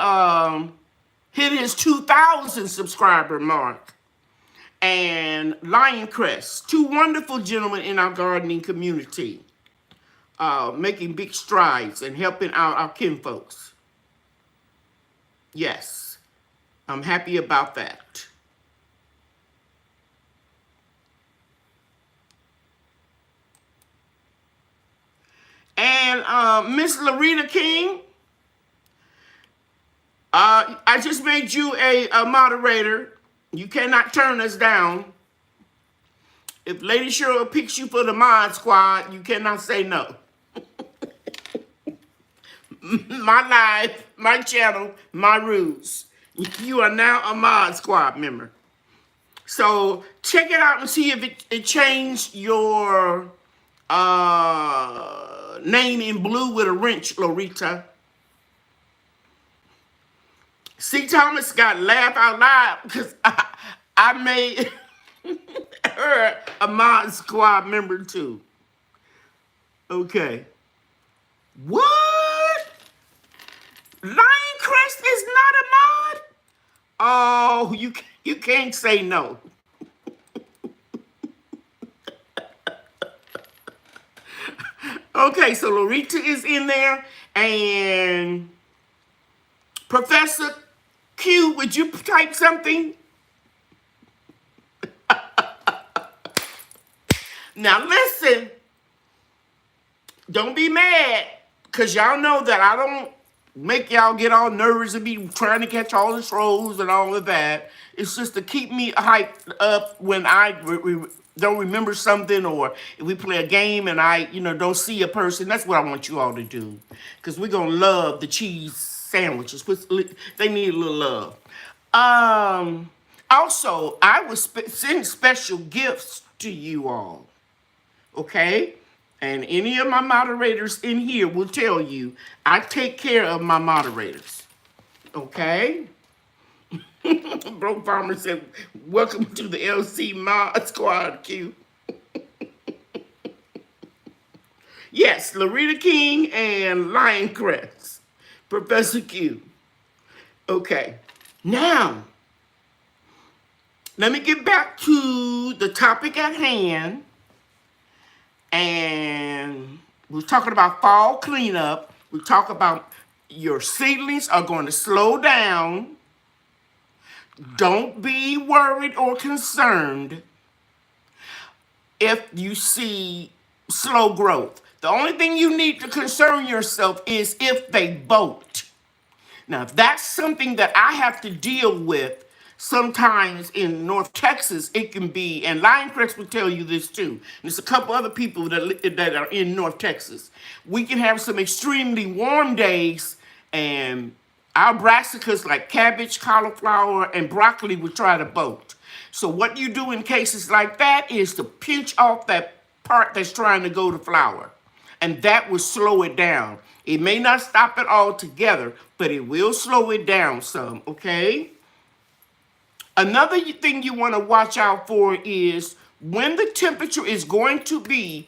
hit his 2,000 subscriber mark. And Lioncrest, two wonderful gentlemen in our gardening community, making big strides and helping out our kinfolks. Yes, I'm happy about that. And Miss Larita King, I just made you a moderator. You cannot turn us down. If Lady Cheryl picks you for the mod squad, you cannot say no. My life, my channel, my rules. You are now a mod squad member. So check it out and see if it changed your name in blue with a wrench, Lorita. C. Thomas got laugh out loud because I made her a mod squad member too. Okay. What? Lioncrest is not a mod? Oh, you can't say no. Okay, so Lorita is in there, and Professor Q, would you type something? Now listen, don't be mad, because y'all know that I don't make y'all get all nervous and be trying to catch all the trolls and all of that. It's just to keep me hyped up when I don't remember something, or if we play a game and I, don't see a person. That's what I want you all to do, because we're going to love the cheese sandwiches. They need a little love. Also, I will send special gifts to you all. Okay? And any of my moderators in here will tell you I take care of my moderators. Okay? Broke Farmer said, welcome to the LC Mod Squad, Q. Yes, Larita King and Lioncrest. Professor Q. Okay. Now, let me get back to the topic at hand. And we're talking about fall cleanup. We talk about your seedlings are going to slow down. Don't be worried or concerned if you see slow growth. The only thing you need to concern yourself is if they bolt. Now, if that's something that I have to deal with sometimes in North Texas, it can be, and Lioncrest will tell you this too. And there's a couple other people that are in North Texas. We can have some extremely warm days, and our brassicas like cabbage, cauliflower, and broccoli will try to bolt. So what you do in cases like that is to pinch off that part that's trying to go to flower. And that will slow it down. It may not stop it altogether, but it will slow it down some, okay? Another thing you want to watch out for is when the temperature is going to be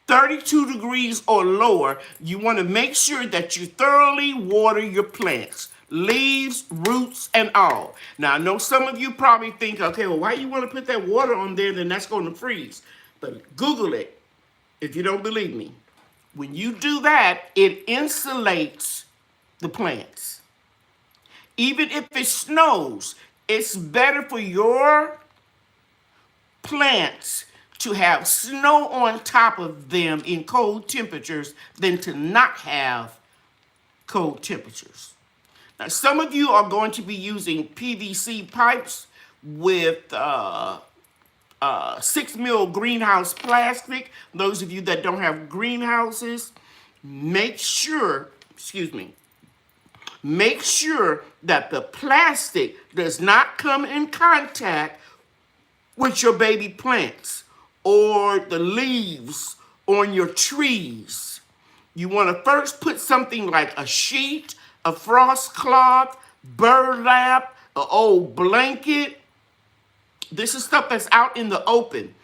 32 degrees or lower, you want to make sure that you thoroughly water your plants, leaves, roots, and all. Now, I know some of you probably think, okay, well, why you want to put that water on there? Then that's going to freeze. But Google it if you don't believe me. When you do that, it insulates the plants. Even if it snows, it's better for your plants to have snow on top of them in cold temperatures than to not have cold temperatures. Now, some of you are going to be using PVC pipes with 6 mil greenhouse plastic. Those of you that don't have greenhouses, make sure that the plastic does not come in contact with your baby plants or the leaves on your trees. You want to first put something like a sheet, a frost cloth, burlap, an old blanket. This is stuff that's out in the open.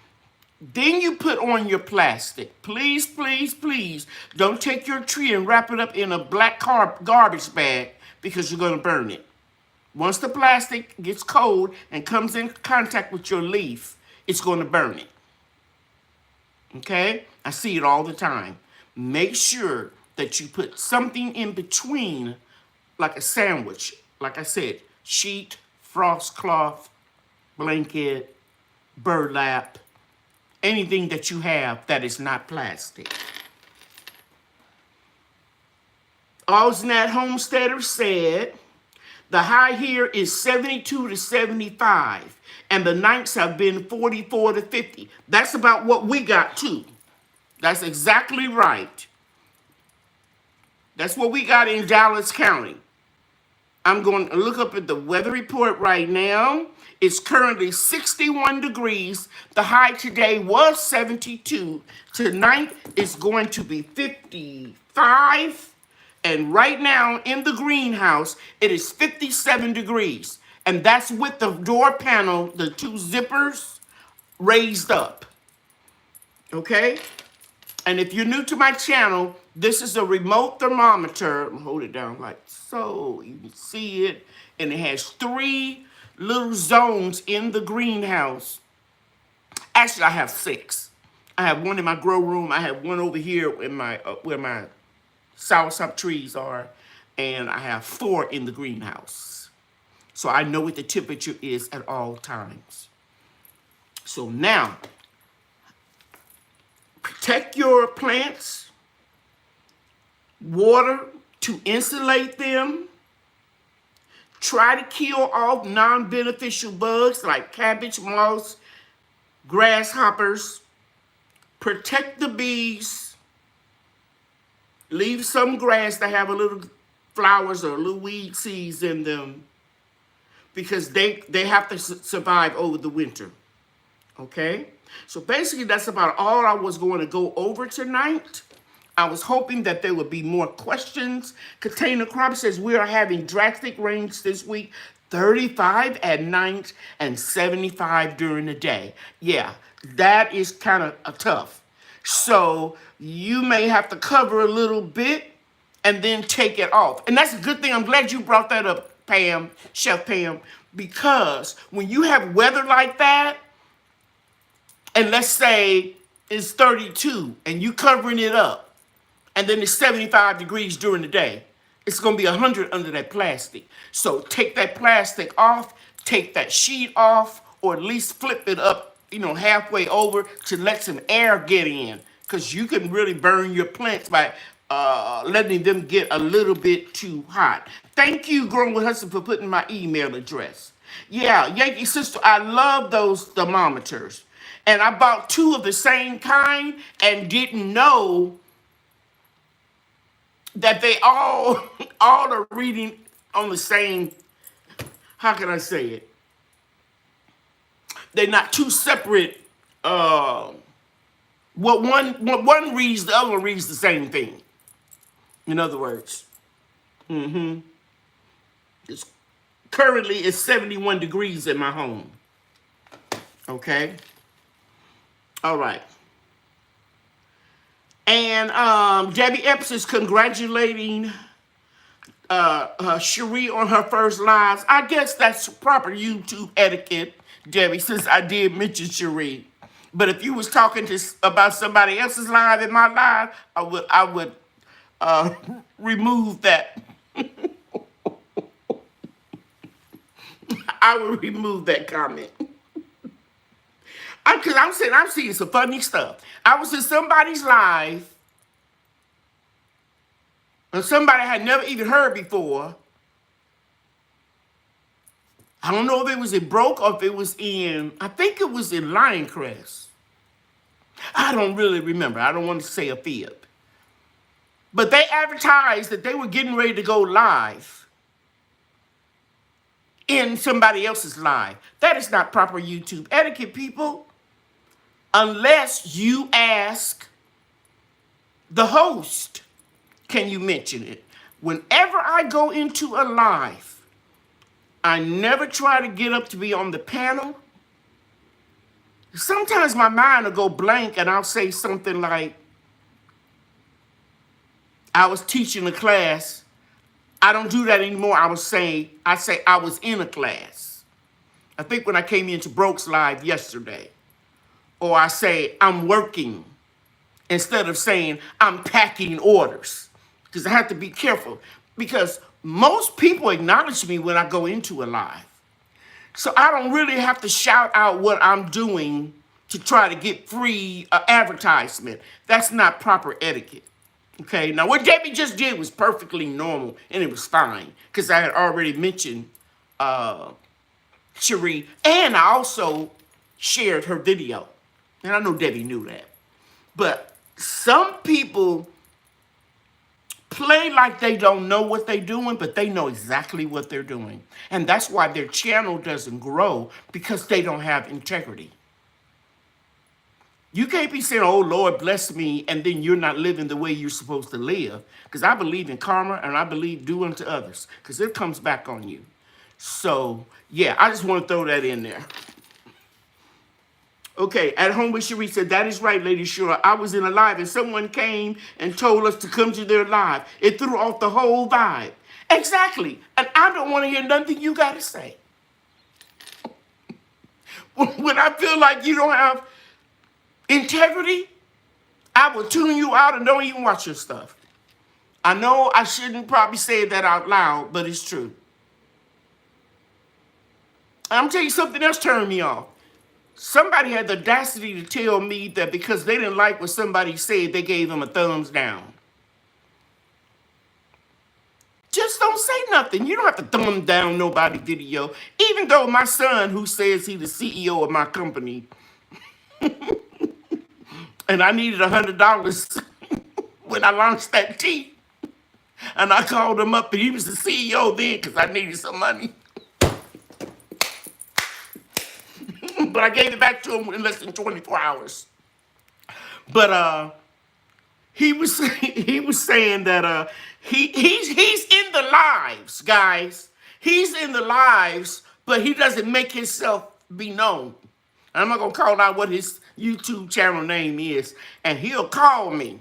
Then you put on your plastic. Please, please, please don't take your tree and wrap it up in a black garbage bag because you're going to burn it. Once the plastic gets cold and comes in contact with your leaf, it's going to burn it. Okay? I see it all the time. Make sure that you put something in between, like a sandwich. Like I said, sheet, frost cloth, blanket, burlap, anything that you have that is not plastic. Osnat Homesteader said, the high here is 72 to 75, and the nights have been 44 to 50. That's about what we got too. That's exactly right. That's what we got in Dallas County. I'm going to look up at the weather report right now. It's currently 61 degrees. The high today was 72. Tonight it's going to be 55. And right now in the greenhouse, it is 57 degrees. And that's with the door panel, the two zippers raised up. Okay? And if you're new to my channel, this is a remote thermometer. Hold it down like so. You can see it. And it has 3 little zones in the greenhouse. Actually, I have 6. I have one in my grow room. I have one over here in my where my soursop trees are. And I have 4 in the greenhouse. So I know what the temperature is at all times. So now, protect your plants, water to insulate them. Try to kill off non-beneficial bugs like cabbage moths, grasshoppers. Protect the bees. Leave some grass that have a little flowers or little weed seeds in them because they have to survive over the winter. Okay? So basically, that's about all I was going to go over tonight. I was hoping that there would be more questions. Container Crop says we are having drastic rains this week, 35 at night and 75 during the day. Yeah, that is kind of tough. So you may have to cover a little bit and then take it off. And that's a good thing. I'm glad you brought that up, Pam, Chef Pam, because when you have weather like that, and let's say it's 32 and you covering it up, and then it's 75 degrees during the day, it's going to be 100 under that plastic. So take that plastic off, take that sheet off, or at least flip it up, halfway over to let some air get in. Because you can really burn your plants by letting them get a little bit too hot. Thank you, Growing with Hudson, for putting my email address. Yeah, Yankee Sister, I love those thermometers. And I bought 2 of the same kind and didn't know that they all are reading on the same, how can I say it? They're not 2 separate, one reads, the other one reads the same thing. In other words. Currently, it's 71 degrees in my home. Okay? All right. And Debbie Epps is congratulating Cherie on her first lives. I guess that's proper YouTube etiquette, Debbie, since I did mention Cherie. But if you was talking about somebody else's live in my live, I would remove that. I would remove that comment. Because I'm seeing some funny stuff. I was in somebody's live, and somebody I had never even heard before. I don't know if it was in Broke or if it was I think it was in Lioncrest. I don't really remember. I don't want to say a fib. But they advertised that they were getting ready to go live in somebody else's live. That is not proper YouTube etiquette, people. Unless you ask the host. can you mention it? Whenever I go into a live, I never try to get up to be on the panel. Sometimes my mind will go blank and I'll say something like, I was teaching a class. I don't do that anymore. I say I was in a class. I think when I came into Broke's Live yesterday. Or I say I'm working instead of saying I'm packing orders. Because I have to be careful. Because most people acknowledge me when I go into a live. So I don't really have to shout out what I'm doing to try to get free advertisement. That's not proper etiquette. Okay, now what Debbie just did was perfectly normal and it was fine because I had already mentioned Cherie, and I also shared her video. And I know Debbie knew that. But some people play like they don't know what they're doing, but they know exactly what they're doing. And that's why their channel doesn't grow, because they don't have integrity. You can't be saying, oh, Lord, bless me, and then you're not living the way you're supposed to live. Because I believe in karma, and I believe do unto others, because it comes back on you. So, yeah, I just want to throw that in there. Okay, at home with Cherie said, that is right, Lady Cheryl. I was in a live and someone came and told us to come to their live. It threw off the whole vibe. Exactly. And I don't want to hear nothing you got to say. When I feel like you don't have integrity, I will tune you out and don't even watch your stuff. I know I shouldn't probably say that out loud, but it's true. I'm telling you something else turned me off. Somebody had the audacity to tell me that because they didn't like what somebody said, they gave them a thumbs down. Just don't say nothing. You don't have to thumb down nobody's video. Even though my son, who says he's the CEO of my company, and I needed $100 when I launched that tea, and I called him up, and he was the CEO then because I needed some money. But I gave it back to him in less than 24 hours. But he was saying that he's in the lives, guys. He's in the lives, but he doesn't make himself be known. I'm not gonna call out what his YouTube channel name is, and he'll call me.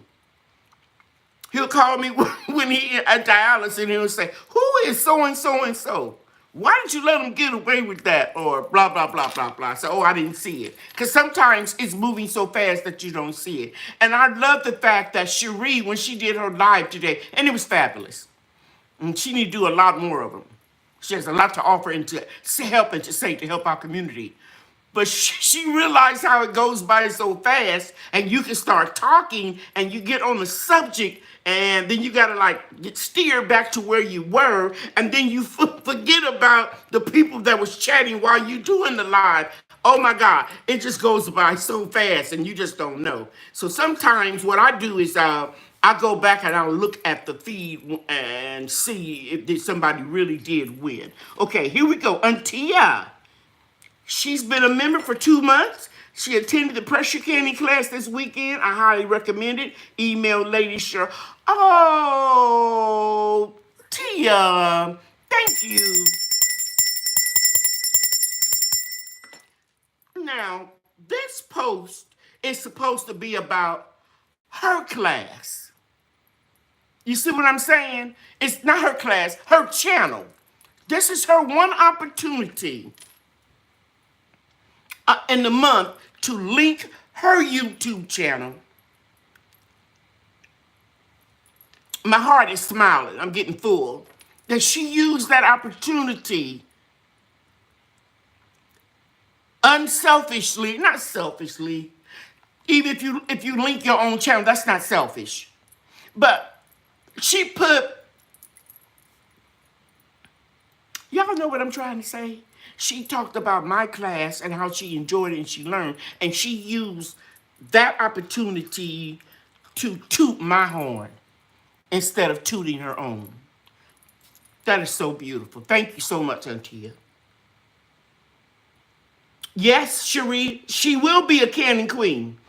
He'll call me when he at dialysis, and he'll say, "Who is so and so and so? Why did you let him get away with that?" Or blah, blah, blah, blah, blah. So, I didn't see it. Because sometimes it's moving so fast that you don't see it. And I love the fact that Cherie, when she did her live today, and it was fabulous. And she need to do a lot more of them. She has a lot to offer and to help and to say to help our community. But she realized how it goes by so fast, and you can start talking and you get on the subject, and then you got to get steered back to where you were, and then you forget about the people that was chatting while you doing the live. Oh my God, it just goes by so fast and you just don't know. So sometimes what I do is I go back and I'll look at the feed and see if somebody really did win. Okay, here we go. Untia. She's been a member for 2 months. She attended the pressure candy class this weekend. I highly recommend it. Email Lady Cheryl. Oh, Tia, thank you. Now, this post is supposed to be about her class. You see what I'm saying? It's not her class, her channel. This is her one opportunity in the month to link her YouTube channel. My heart is smiling. I'm getting full. That she used that opportunity unselfishly, not selfishly. Even if you link your own channel, that's not selfish. But she put, y'all know what I'm trying to say? She talked about my class and how she enjoyed it and she learned. And she used that opportunity to toot my horn instead of tooting her own. That is so beautiful. Thank you so much, Auntie. Yes, Cherie, she will be a canning queen.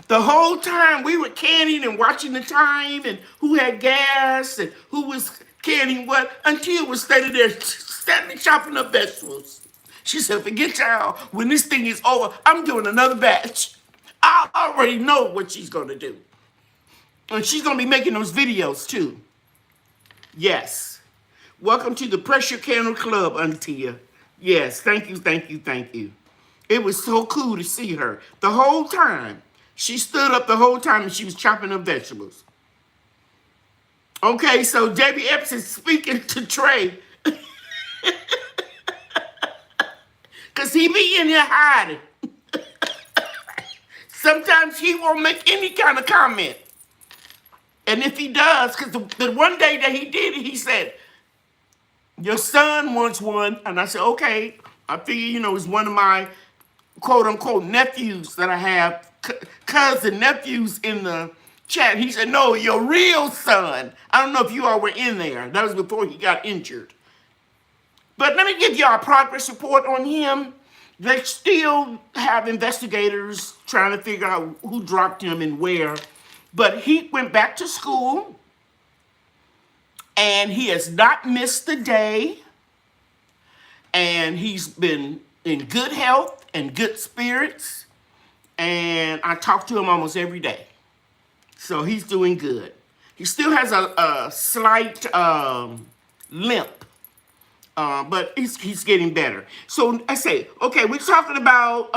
The whole time we were canning and watching the time and who had gas and who was canning what, until was standing there, standing chopping up vegetables. She said, forget y'all, when this thing is over, I'm doing another batch. I already know what she's going to do. And she's going to be making those videos too. Yes. Welcome to the Pressure Candle Club, Antia. Yes, thank you, thank you, thank you. It was so cool to see her. The whole time. She stood up the whole time and she was chopping up vegetables. Okay, so Debbie Epps is speaking to Trey. Because he be in here hiding. Sometimes he won't make any kind of comment. And if he does, because the one day that he did it, he said, your son wants one. And I said, okay. I figure, it's one of my quote-unquote nephews that I have, cousin nephews in the chat. He said, no, your real son. I don't know if you all were in there. That was before he got injured. But let me give y'all a progress report on him. They still have investigators trying to figure out who dropped him and where. But he went back to school, and he has not missed a day. And he's been in good health and good spirits. And I talk to him almost every day. So he's doing good. He still has a slight limp. But he's getting better. So I say, okay, we're talking about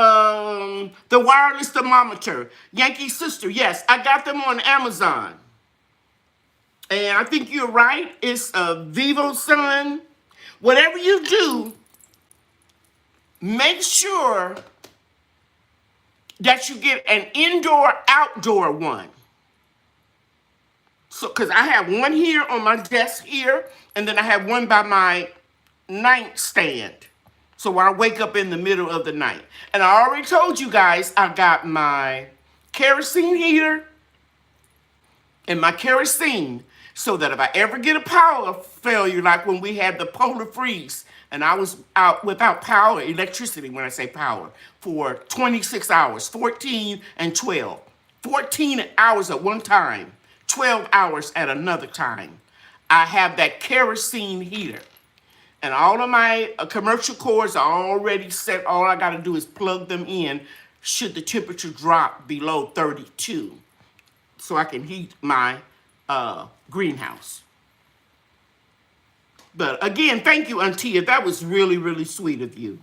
the wireless thermometer. Yankee Sister, yes, I got them on Amazon. And I think you're right. It's a Vivo Sun. Whatever you do, make sure that you get an indoor-outdoor one. So, because I have one here on my desk here, and then I have one by my nightstand. So when I wake up in the middle of the night. And I already told you guys I got my kerosene heater and my kerosene so that if I ever get a power failure, like when we had the polar freeze and I was out without power, electricity when I say power, for 26 hours, 14 and 12. 14 hours at one time, 12 hours at another time. I have that kerosene heater. And all of my commercial cords are already set. All I got to do is plug them in should the temperature drop below 32. So I can heat my greenhouse. But again, thank you, Antia. That was really, really sweet of you.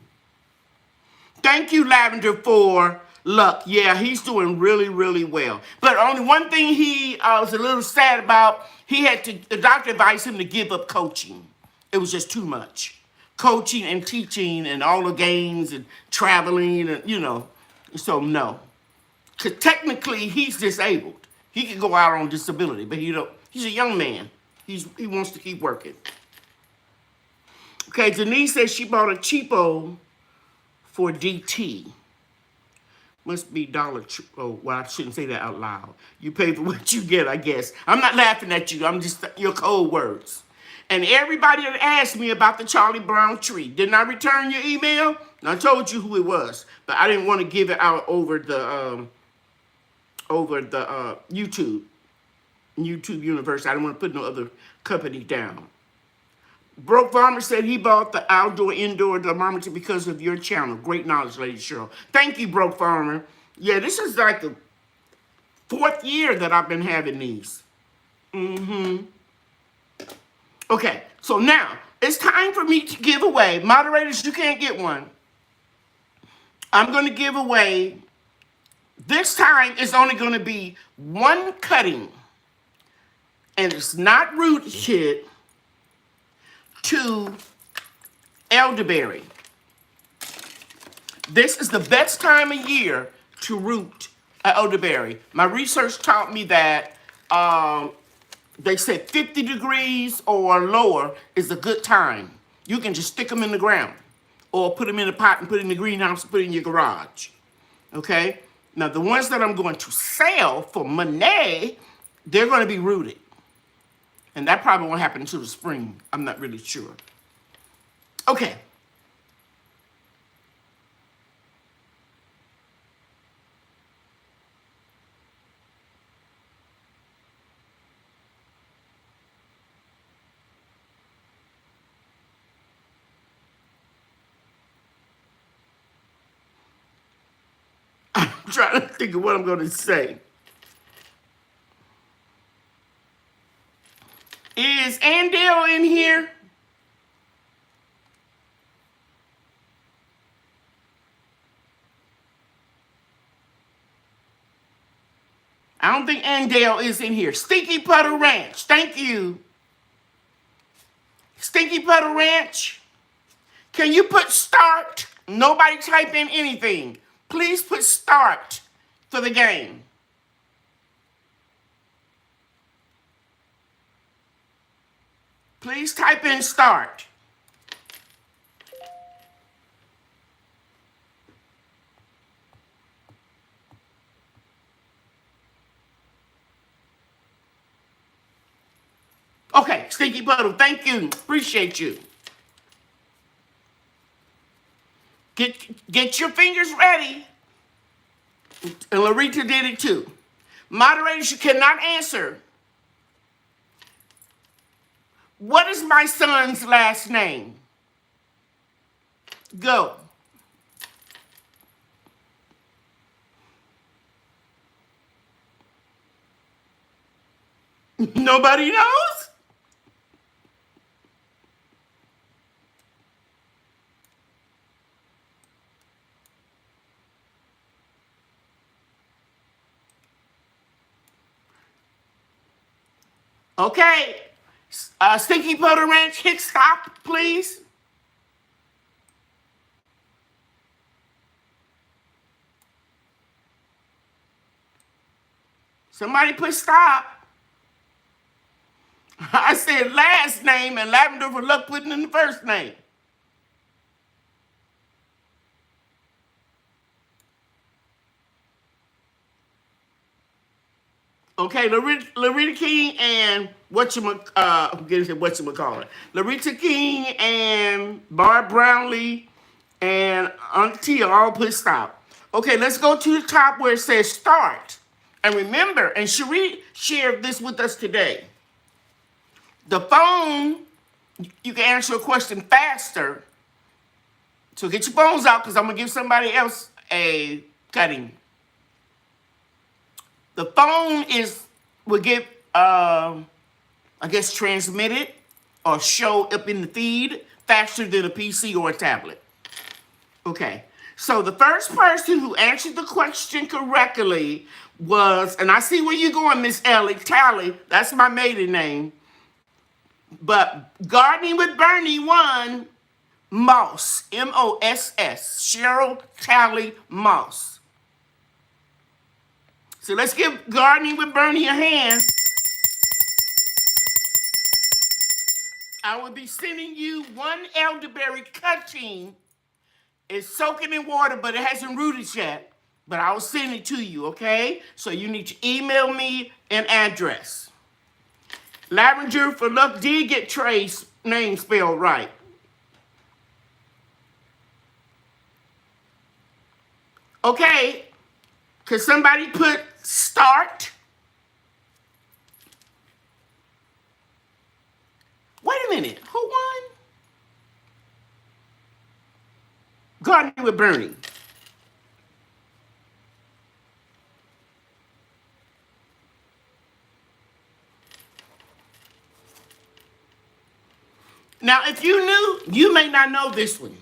Thank you, Lavender, for luck. Yeah, he's doing really, really well. But only one thing he was a little sad about, the doctor advised him to give up coaching. It was just too much. Coaching and teaching and all the games and traveling and, so no. Because technically, he's disabled. He can go out on disability, but he's a young man. He wants to keep working. Okay, Denise says she bought a cheapo for DT. Must be Dollar Tree. Oh, well, I shouldn't say that out loud. You pay for what you get, I guess. I'm not laughing at you. I'm just your cold words. And everybody that asked me about the Charlie Brown tree, didn't I return your email? And I told you who it was, but I didn't want to give it out over the YouTube Universe. I didn't want to put no other company down. Broke Farmer said he bought the outdoor-indoor thermometer because of your channel. Great knowledge, Lady Cheryl. Thank you, Broke Farmer. Yeah, this is like the 4th year that I've been having these. Okay, so now it's time for me to give away. Moderators, you can't get one. I'm going to give away, this time it's only going to be one cutting. And it's not root kit to elderberry. This is the best time of year to root elderberry. My research taught me that they said 50 degrees or lower is a good time. You can just stick them in the ground or put them in a pot and put it in the greenhouse and put it in your garage. Okay? Now, the ones that I'm going to sell for money, they're going to be rooted. And that probably won't happen until the spring. I'm not really sure. Okay. trying to think of what I'm going to say. Is Andale in here? I don't think Andale is in here. Stinky Puddle Ranch. Thank you. Stinky Puddle Ranch. Can you put start? Nobody type in anything. Please put start for the game. Please type in start. Okay, Stinky Puddle, thank you. Appreciate you. Get your fingers ready. And Larita did it too. Moderators, you cannot answer. What is my son's last name? Go. Nobody knows? Okay. Stinky Puddle Ranch, hit stop, please. Somebody put stop. I said last name and Lavender for luck putting in the first name. Okay, Larita King and whatchamacallit. Larita King and Barb Brownlee and Auntie all put stop. Okay, let's go to the top where it says start. And remember, and Cherie shared this with us today. The phone, you can answer a question faster. So get your phones out because I'm going to give somebody else a cutting. The phone will get, transmitted or show up in the feed faster than a PC or a tablet. Okay, so the first person who answered the question correctly was, and I see where you're going, Miss Ellie, Tally, that's my maiden name. But Gardening with Bernie won Moss, M-O-S-S, Cheryl Tally Moss. So let's give Gardening with Bernie a hand. I will be sending you one elderberry cutting. It's soaking in water, but it hasn't rooted yet. But I'll send it to you, okay? So you need to email me an address. Lavender for luck did get Trey's name spelled right. Okay, could somebody put start? Wait a minute, who won? Gardening with Bernie. Now, if you knew, you may not know this one.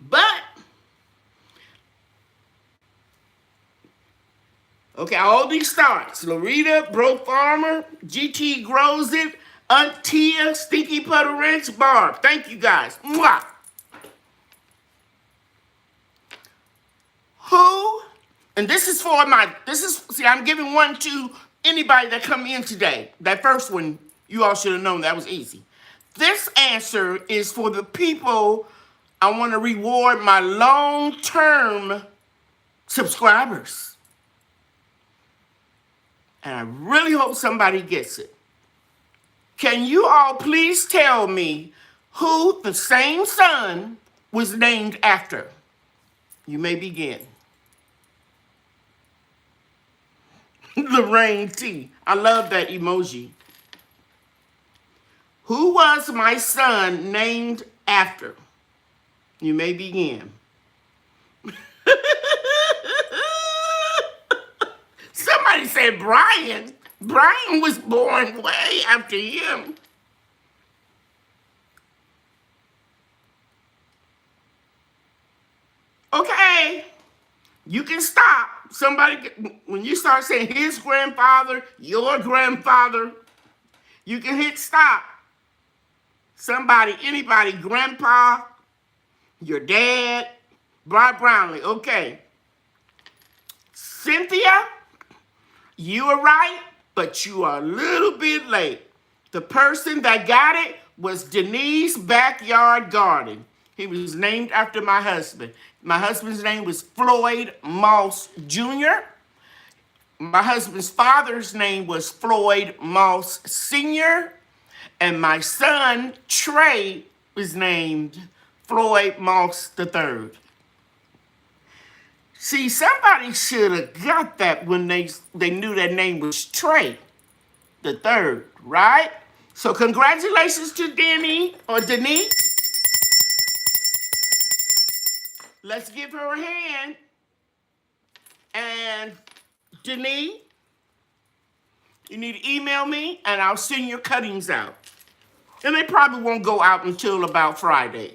But, okay, all these starts. Larita, Bro Farmer, GT Grows It, Auntia, Stinky Puddle Ranch, Barb. Thank you guys. Mwah. Who, and this is for see, I'm giving one to anybody that come in today. That first one, you all should have known that was easy. This answer is for the people I want to reward, my long-term subscribers. And I really hope somebody gets it. Can you all please tell me who the same son was named after? You may begin. Lorraine T. I love that emoji. Who was my son named after? You may begin. said Brian. Brian was born way after him. Okay, you can stop. Somebody, when you start saying his grandfather, your grandfather, you can hit stop. Somebody, anybody, grandpa, your dad, Bob Brownlee. Okay. Cynthia, you are right, but you are a little bit late. The person that got it was Denise Backyard Garden. He was named after my husband. My husband's name was Floyd Moss Jr. My husband's father's name was Floyd Moss Sr. And my son, Trey, was named Floyd Moss III. See, somebody should have got that when they knew that name was Trey the third, right? So congratulations to Denny or Denise. Let's give her a hand. And Denise, you need to email me and I'll send your cuttings out. And they probably won't go out until about Friday.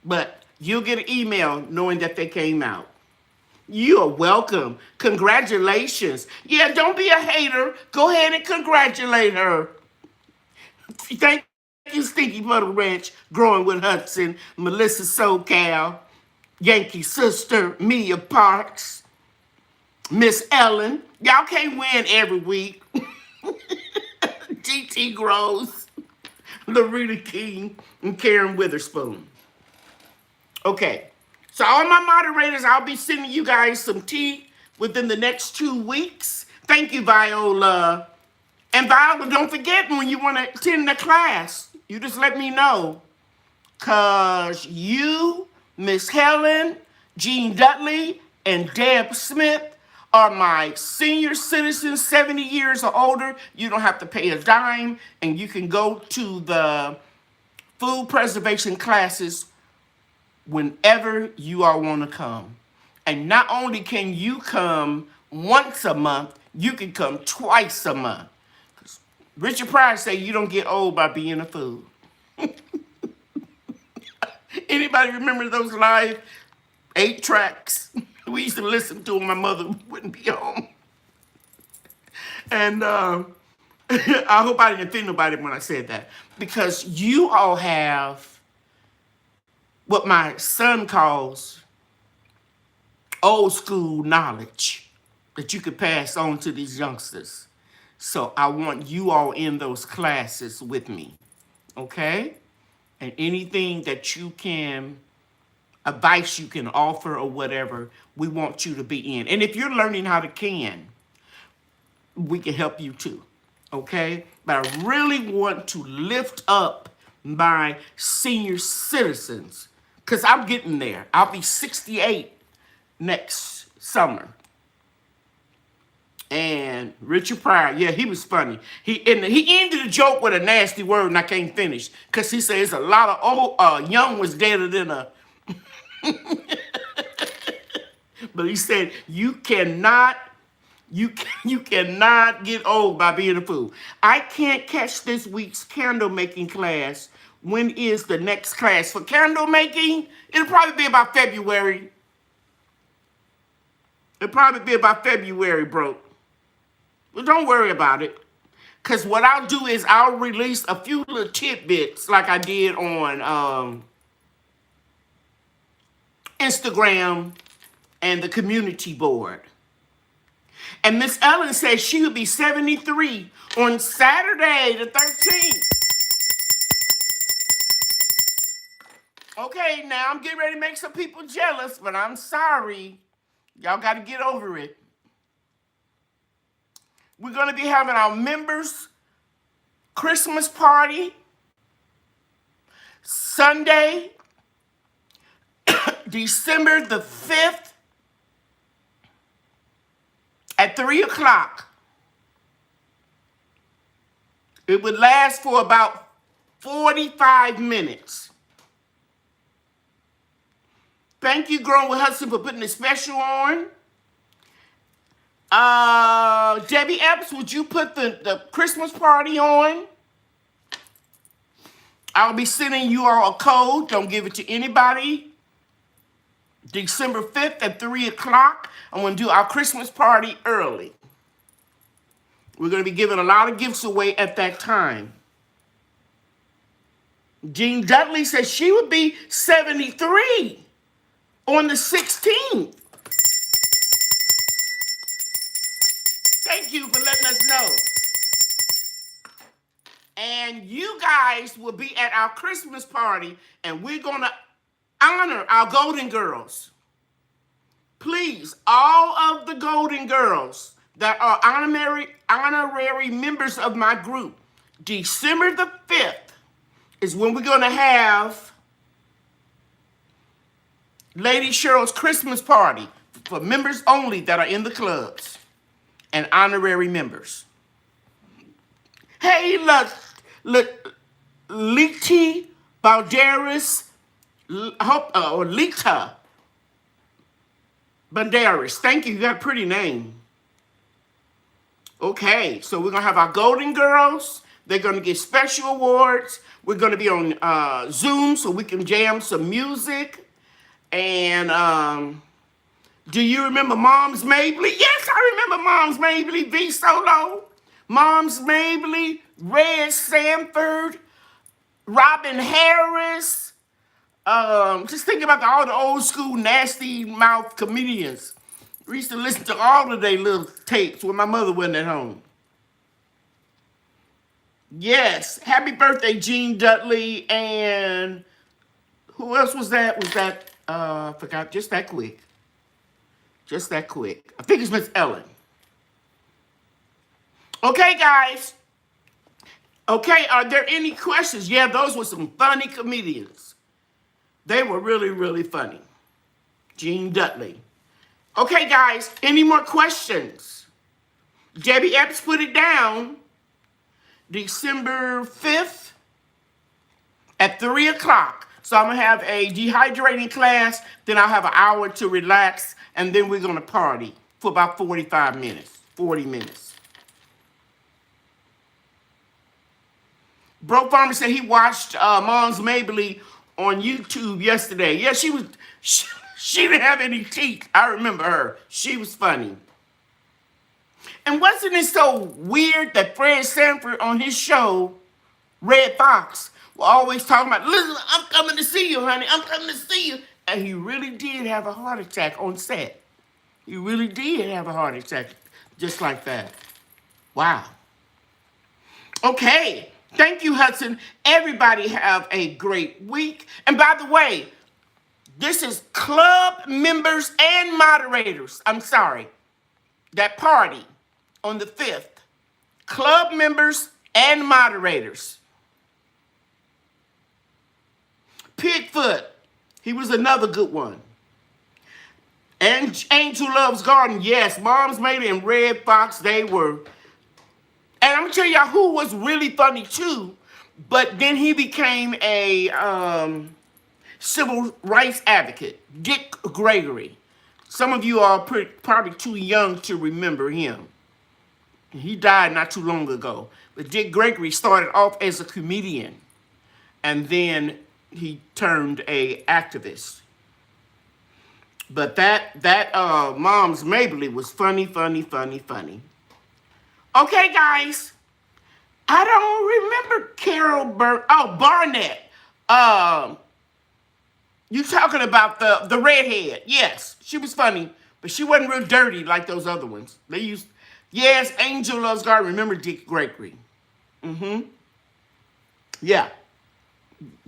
But you'll get an email knowing that they came out. You are welcome. Congratulations. Yeah, don't be a hater. Go ahead and congratulate her. Thank you, Stinky Puddle Ranch, Growing with Hudson, Melissa SoCal, Yankee Sister, Mia Parks, Miss Ellen. Y'all can't win every week. GT Groves, Loretta King, and Karen Witherspoon. Okay, so all my moderators, I'll be sending you guys some tea within the next 2 weeks. Thank you, Viola. And Viola, don't forget when you want to attend the class, you just let me know. Because you, Miss Helen, Jean Dudley, and Deb Smith are my senior citizens, 70 years or older. You don't have to pay a dime, and you can go to the food preservation classes whenever you all want to come. And not only can you come once a month, you can come twice a month. Richard Pryor say you don't get old by being a fool. Anybody remember those live 8 tracks? We used to listen to them. My mother wouldn't be home. And I hope I didn't offend nobody when I said that. Because you all have what my son calls old school knowledge that you could pass on to these youngsters. So I want you all in those classes with me, okay? And anything that you can, advice you can offer or whatever, we want you to be in. And if you're learning how to can, we can help you too, okay? But I really want to lift up my senior citizens because I'm getting there. I'll be 68 next summer. And Richard Pryor, yeah, he was funny. He ended the joke with a nasty word, and I can't finish because he says a lot of old young was deader than a. But he said you cannot get old by being a fool. I can't catch this week's candle making class. When is the next class for candle making? It'll probably be about February. Bro. But don't worry about it. Because what I'll do is I'll release a few little tidbits like I did on Instagram and the community board. And Miss Ellen says she will be 73 on Saturday the 13th. Okay, now I'm getting ready to make some people jealous, but I'm sorry. Y'all got to get over it. We're going to be having our members' Christmas party Sunday, December the 5th at 3 o'clock. It would last for about 45 minutes. Thank you, Growing with Hudson, for putting the special on. Debbie Epps, would you put the Christmas party on? I'll be sending you all a code. Don't give it to anybody. December 5th at 3 o'clock. I'm going to do our Christmas party early. We're going to be giving a lot of gifts away at that time. Jean Dudley says she would be 73 on the 16th. Thank you for letting us know. And you guys will be at our Christmas party, and we're going to honor our Golden Girls. Please, all of the Golden Girls that are honorary members of my group, December the 5th is when we're going to have Lady Cheryl's Christmas party for members only that are in the clubs and honorary members. Hey, Liti Balderas, or Lita Banderas. Thank you. You got a pretty name. Okay, so we're going to have our Golden Girls. They're going to get special awards. We're going to be on Zoom so we can jam some music. And do you remember Moms Mabley? Yes, I remember Moms Mabley, V Solo, Moms Mabley, Red Sanford, Robin Harris. Just thinking about all the old school nasty mouth comedians. We used to listen to all of their little tapes when my mother wasn't at home. Yes, happy birthday, Jean Dudley, and who else was that? Forgot, just that quick. Just that quick. I think it's Miss Ellen. Okay, guys. Okay, are there any questions? Yeah, those were some funny comedians. They were really, really funny. Jean Dudley. Okay, guys, any more questions? Debbie Epps put it down. December 5th at 3 o'clock. So I'm going to have a dehydrating class, then I'll have an hour to relax, and then we're going to party for about 45 minutes, 40 minutes. Bro Farmer said he watched Moms Mabley on YouTube yesterday. Yeah, she didn't have any teeth. I remember her. She was funny. And wasn't it so weird that Fred Sanford on his show, Red Fox, was always talking about, listen, I'm coming to see you, honey. I'm coming to see you. And he really did have a heart attack on set. He really did have a heart attack just like that. Wow. Okay. Thank you, Hudson. Everybody have a great week. And by the way, this is club members and moderators. I'm sorry. That party on the 5th. Club members and moderators. Pigfoot. He was another good one. And Angel Loves Garden. Yes, Moms Mabley and Red Fox, they were. And I'm going to tell y'all who was really funny too. But then he became a civil rights advocate. Dick Gregory. Some of you are probably too young to remember him. He died not too long ago. But Dick Gregory started off as a comedian. And then he turned a activist. But that Moms Mabley was funny. Okay, guys. I don't remember Carol Barnett. You talking about the redhead. Yes, she was funny, but she wasn't real dirty like those other ones. Yes, Angel Loves Garden. Remember Dick Gregory. Yeah.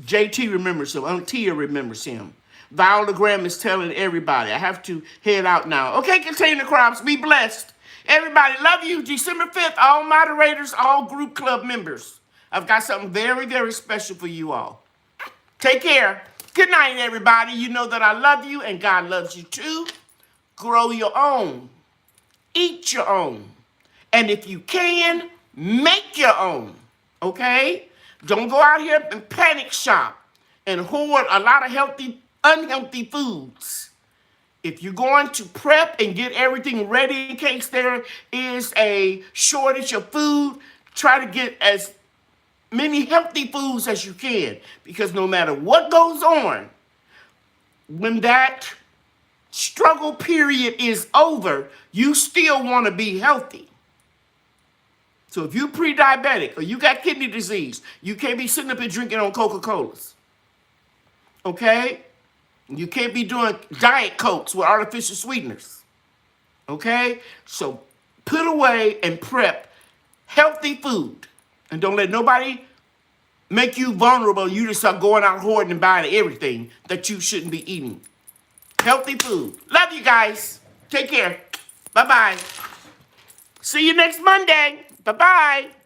JT remembers him. Tia remembers him. Viola Graham is telling everybody. I have to head out now. Okay, Container Crops, be blessed. Everybody, love you. December 5th, all moderators, all group club members. I've got something very, very special for you all. Take care. Good night, everybody. You know that I love you and God loves you too. Grow your own. Eat your own. And if you can, make your own. Okay? Don't go out here and panic shop and hoard a lot of unhealthy foods. If you're going to prep and get everything ready in case there is a shortage of food, try to get as many healthy foods as you can. Because no matter what goes on, when that struggle period is over, you still want to be healthy. So if you're pre-diabetic or you got kidney disease, you can't be sitting up here drinking on Coca-Colas. Okay? You can't be doing Diet Cokes with artificial sweeteners. Okay? So put away and prep healthy food. And don't let nobody make you vulnerable. You just start going out hoarding and buying everything that you shouldn't be eating. Healthy food. Love you guys. Take care. Bye-bye. See you next Monday. Bye-bye.